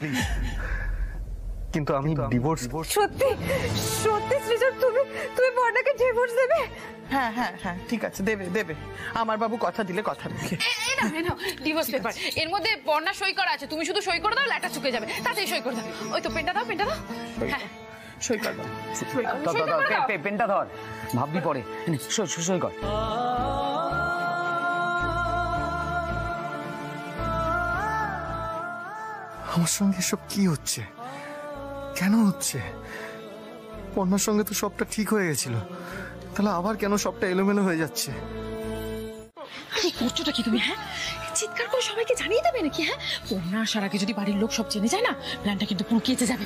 কিন্তু আমি ডিভোর্স সত্যি সৃজন, তুমি পর্ণাকে ডিভোর্স দেবে? হ্যাঁ ঠিক আছে, দেবে। আমার বাবু কথা দিলে কথা রেখে। ডিভোর্স পেপার, এর মধ্যে পর্ণা সই করা আছে, তুমি শুধু সই করে দাও, লেটার চুকে যাবে। তাতেই সই করে দাও। ওই তো পেনটা দাও। হ্যাঁ সই কর দাও। পেনটা ধর, ভাববি পরে। সই কর। আমার সঙ্গে এসব কি হচ্ছে? কেন হচ্ছে? পর্ণার সঙ্গে তো সবটা ঠিক হয়ে গেছিল, তাহলে আবার কেন সবটা এলোমেলো হয়ে যাচ্ছে? কি করছোটা কি তুমি? হ্যাঁ চিৎকার করে সবাইকে জানিয়ে দেবে নাকি? হ্যাঁ পর্ণা আসার আগে যদি বাড়ির লোক সব জেনে যায় না, প্ল্যানটা কিন্তু পুরো কেচে যাবে।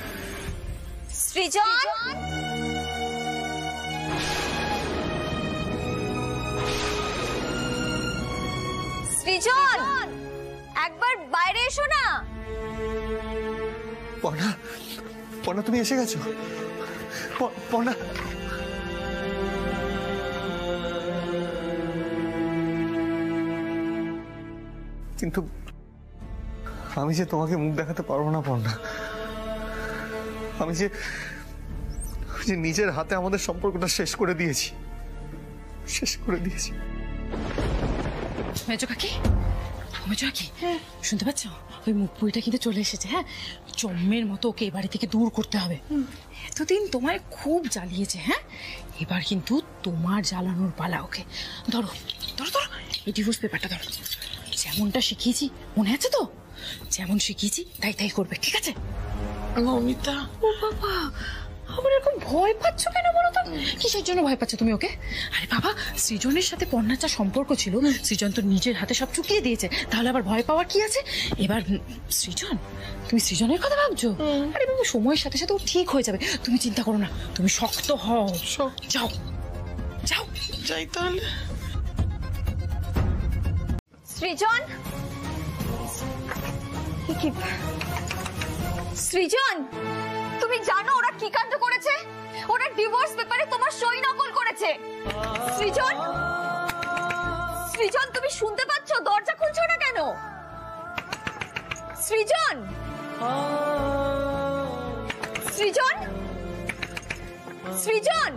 সৃজন একবার বাইরে এসো না। পর্ণা তুমি এসে গেছো? পর্ণা কিন্তু আমি যে তোমাকে মুখ দেখাতে পারবো না পর্ণা। আমি যে নিজের হাতে আমাদের সম্পর্কটা শেষ করে দিয়েছি। মেজো কাকি শুনতে পাচ্ছ? ওই মুখ বইটা কিন্তু চলে এসেছে। হ্যাঁ জম্মের মতো ওকে এ বাড়ি থেকে দূর করতে হবে। এতদিন তোমায় খুব জ্বালিয়েছে, হ্যাঁ এবার কিন্তু তোমার জ্বালানোর পালা ওকে। ধরো এই ডিভোর্স পেপারটা ধরো। যেমনটা শিখিয়েছি মনে আছে তো? যেমন শিখিয়েছি তাই করবে, ঠিক আছে? মমিতা, ও বাবা, আবার এরকম ভয় পাচ্ছ কেন বলো তো? কিসের জন্য ভয় পাচ্ছ তুমি ওকে? আরে বাবা, সৃজনের সাথে পর্ণার যা সম্পর্ক ছিল, সৃজন তো নিজের হাতে সব চুকিয়ে দিয়েছে, তাহলে আবার ভয় পাওয়ার কি আছে? এবার সৃজন, তুমি সৃজনের কথা ভাবছো? আরে বাবা, সময়ের সাথে সাথে ও ঠিক হয়ে যাবে, তুমি চিন্তা করো না। তুমি শক্ত হও। যাও যাই তাহলে। সৃজন, তুমি জানো ওরা কি কাণ্ড করেছে? ওরা ডিভোর্স পেপারে তোমার সই নকল করেছে। সৃজন তুমি শুনতে পাচ্ছ? দরজা খুলছো না কেন? সৃজন, সৃজন, সৃজন।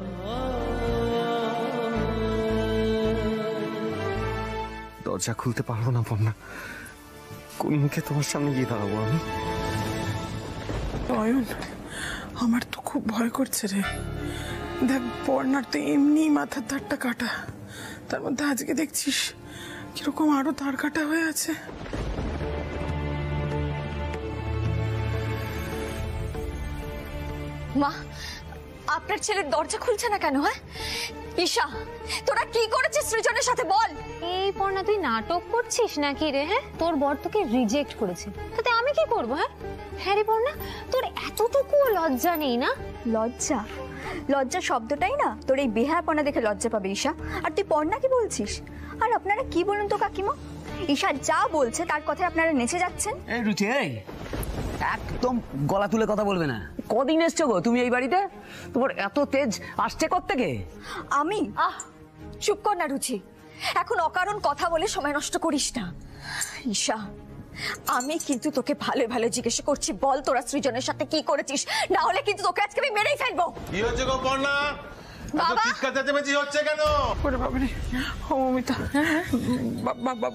দরজা খুলতে পারবো না পর্ণা, কোন মুখে তোমার সামনে গিয়ে দাঁড়াবো আমি? অয়ন, আমার তো খুব ভয় করছে রে। দেখ, পর্ণার তো এমনি মাথার ধারটা কাটা, তার মধ্যে আজকে দেখছিস কিরকম আরো ধার কাটা হয়ে আছে। মা, আপনার ছেলের দরজা খুলছে না কেন? হ্যাঁ ঈশা, তোরা কি করেছিস সৃজনের সাথে বল। এই পর্ণা, তুই নাটক করছিস নাকি রে? হ্যাঁ, তোর বর তোকে রিজেক্ট করেছে, তাতে আমি কি করবো? হ্যাঁ হ্যাঁ রে পর্ণা, তোর এতটুকু লজ্জা নেই না? লজ্জা? লজ্জা শব্দটাই না তোর এই বেহায়াপনা দেখে লজ্জা পাবে ঈশা। আর তুই পর্ণা কি বলছিস? আর আপনারা কি বলুন তো কাকিমা, ঈশা যা বলছে তার কথায় আপনারা নেচে যাচ্ছেন। এই রুচি, এই একদম গলা তুলে কথা বলবে না। কদিন এসছো গো তুমি এই বাড়িতে? তোমার এত তেজ আসছে কোত্থেকে? আমি? চুপ কর না রুচি, এখন অকারণ কথা বলে সময় নষ্ট করিস না। ঈশা, আমি কিন্তু তোকে ভালো ভালো জিজ্ঞেস করছি, বল তোরা সৃজনের সাথে কি করেছিস, না হলে কিন্তু তোকে আজকে আমি মেরেই ফেলবো। কি হচ্ছে গো পর্ণা? বাবা, চিৎকার চেঁচামেচি হচ্ছে কেন? ওরে বাবারে, ও মমিতা,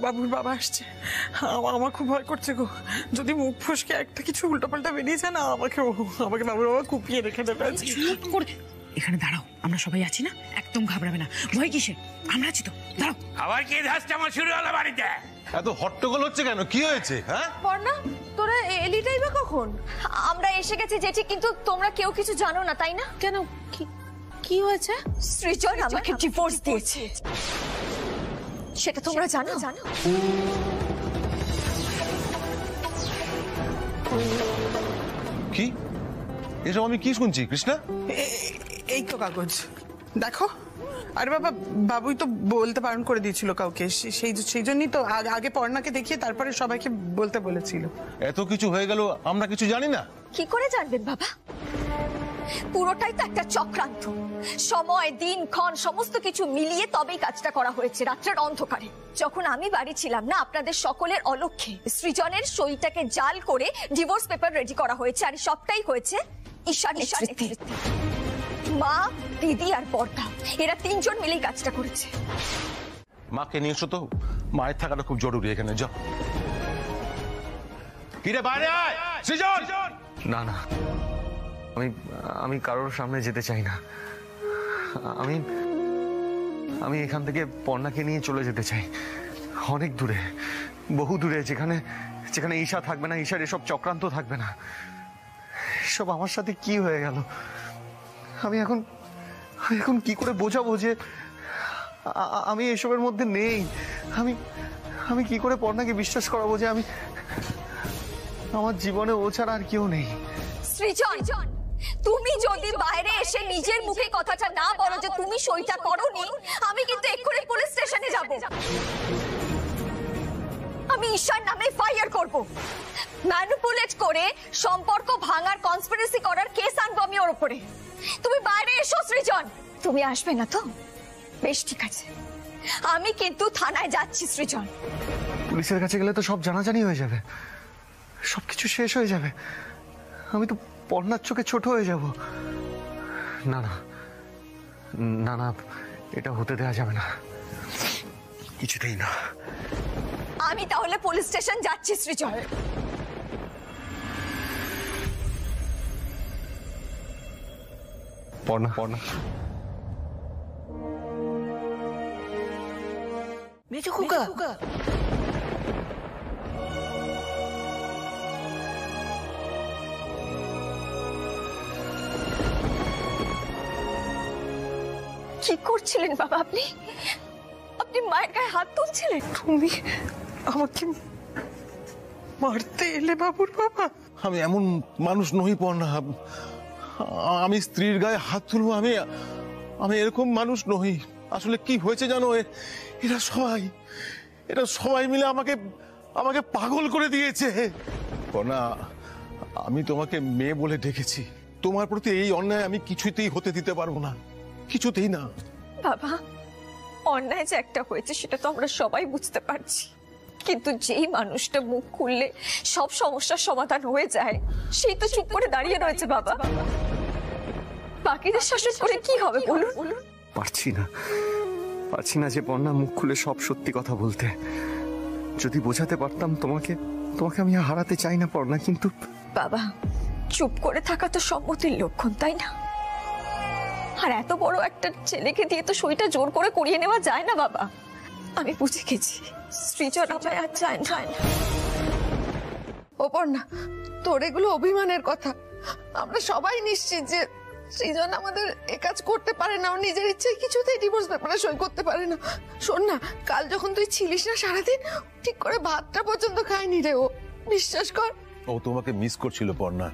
বাবুর বাবা আসছে। আমার খুব ভয় করছে গো, যদি মুখ ফসকে একটা কিছু উল্টোপাল্টা বেরিয়ে যায় না, আমাকে বাবুর বাবা কুপিয়ে রেখে দেবে। এখানে দাঁড়াও, আমরা সবাই আছি না, একদম ঘাবড়াবে না। ভয় কিসে? আমরা আছি তো, দাঁড়াও। আবার কি ধাস্তামা শুরু হলো বাড়িতে? এত হট্টগোল হচ্ছে কেন? কি হয়েছে? হ্যাঁ পর্ণা, তোরা এলিটাই বা কখন? আমরা এসে গেছি জেঠি, কিন্তু তোমরা কেউ কিছু জানো না তাই না? কেন, কি হয়েছে? সৃজন আমাকে ডিভোর্স দিয়েছে, সেটা তোমরা জানো? কি এসব আমি কি শুনছি কৃষ্ণা? এই তো কাগজ দেখো। আরে বাবা, বাবুই তো বলতে বারণ করে দিয়েছিল কাউকে, সেই জন্যই তো আগে পর্ণাকে দেখিয়ে তারপরে সবাইকে বলতে বলেছিল। এত কিছু হয়ে গেল, আমরা কিছু জানি না? কি করে জানবেন বাবা? পুরোটাই তো একটা চক্রান্ত। সময়, দিন, ক্ষণ সমস্ত কিছু মিলিয়ে তবেই কাজটা করা হয়েছে রাত্রের অন্ধকারে। যখন আমি বাড়ি ছিলাম না, আপনাদের সকলের অলক্ষ্যে সৃজনের সইটাকে জাল করে ডিভোর্স পেপার রেডি করা হয়েছে, আর সবটাই হয়েছে ঈশার নেতৃত্বে। মা, দিদি আর বর্দা, এরা তিনজন মিলেই কাজটা করেছে। মাকে নিয়ে এসো তো, মায়ের থাকাটা খুব জরুরি এখানে। যাও। কিরে বাইরে আয় সৃজন। না না, আমি কারোর সামনে যেতে চাই না। আমি এখান থেকে পর্ণাকে নিয়ে চলে যেতে চাই, অনেক দূরে, বহু দূরে, যেখানে ঈশা থাকবে না, ঈশার এসব চক্রান্ত থাকবে না। এসব আমার সাথে কি হয়ে গেল? আমি এখন কি করে বোঝাবো যে আমি এসবের মধ্যে নেই? আমি কি করে পর্ণাকে বিশ্বাস করাবো যে আমার জীবনে ও ছাড়া আর কেউ নেই? সৃজন, তুমি যদি বাইরে এসে নিজের মুখে কথাটা না বলো যে তুমি সইটা করোনি, আমি কিন্তু এক্ষুনি পুলিশ স্টেশনে যাব। আমি ঈশার নামে ফায়ার করব, ম্যানিপুলেট করে সম্পর্ক ভাঙার কনস্পিরেসি করার কেস আনবো আমি ওর উপরে। তুমি বাইরে এসো সৃজন। তুমি আসবে না তো? বেশ, ঠিক আছে, আমি কিন্তু থানায় যাচ্ছি সৃজন। পুলিশের কাছে গেলে তো সব জানাজানি হয়ে যাবে, সবকিছু শেষ হয়ে যাবে। আমি তো পর্ণার চোখে ছোট হয়ে যাব। না না না না, এটা হতে দেওয়া যাবে না, কিছুতেই না। আমি তাহলে পুলিশ স্টেশন যাচ্ছি সৃজন। পর্ণা, মেজো খোকা, কি করছিলেন বাবা আপনি? আপনি মায়ের গায়ে হাত তুলছিলেন? তুমি আমাকে মারতে এলে বাবুর বাবা? আমি এমন মানুষ নই পর্ণা, আমি স্ত্রীর গায়ে হাত তুলবো? আমি এরকম মানুষ নই। আসলে কি হয়েছে জানো, এরা সবাই মিলে আমাকে পাগল করে দিয়েছে। পর্ণা, আমি তোমাকে মেয়ে বলে ডেকেছি, তোমার প্রতি এই অন্যায় আমি কিছুতেই হতে দিতে পারবো না, কিছুতেই না। বাবা, অন্যায় যে একটা হয়েছে সেটা তো আমরা সবাই বুঝতে পারছি, কিন্তু যেই মানুষটা মুখ খুললে সব সমস্যার সমাধান হয়ে যায় সেই তো চুপ করে দাঁড়িয়ে রয়েছে বাবা। বাকিদের শাসন করে কি হবে বলুন? পারছি না যে পর্ণা মুখ খুলে সব সত্যি কথা বলতে। যদি বোঝাতে পারতাম তোমাকে আমি হারাতে চাই না পর্ণা, কিন্তু বাবা চুপ করে থাকা তো সম্মতির লক্ষণ, তাই না? আর এত বড় একটা ছেলেকে দিয়ে তো সইটা জোর করে করিয়ে নেওয়া যায় না বাবা। আমি বুঝে গেছি সৃজন আমায় আর চায় না। অপর্ণা, তোর এগুলো অভিমানের কথা। আমরা সবাই নিশ্চিত যে সৃজন আমাদের এ কাজ করতে পারে না, ও নিজের ইচ্ছায় কিছুতেই ডিভোর্স পেপারে সই করতে পারে না। শোন না, কাল যখন তুই ছিলিস না সারাদিন, ঠিক করে ভাতটা পর্যন্ত খায়নি রে ও, বিশ্বাস কর। ও তোমাকে মিস করছিল পর্ণা।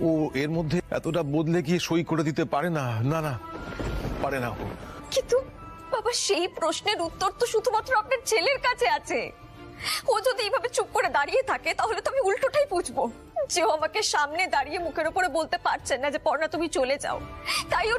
ও এর মধ্যে এতটা বদলে গিয়ে সই করে দিতে পারে না। না না, পারে না। কিন্তু বাবা সেই প্রশ্নের উত্তর তো শুধুমাত্র আপনার ছেলের কাছে আছে। ও যদি এইভাবে চুপ করে দাঁড়িয়ে থাকে তাহলে তো আমি উল্টোটাই বুঝবো যে ও আমাকে সামনে দাঁড়িয়ে মুখের উপরে বলতে পারছেন না যে পর্ণা তুমি চলে যাও, তাই ও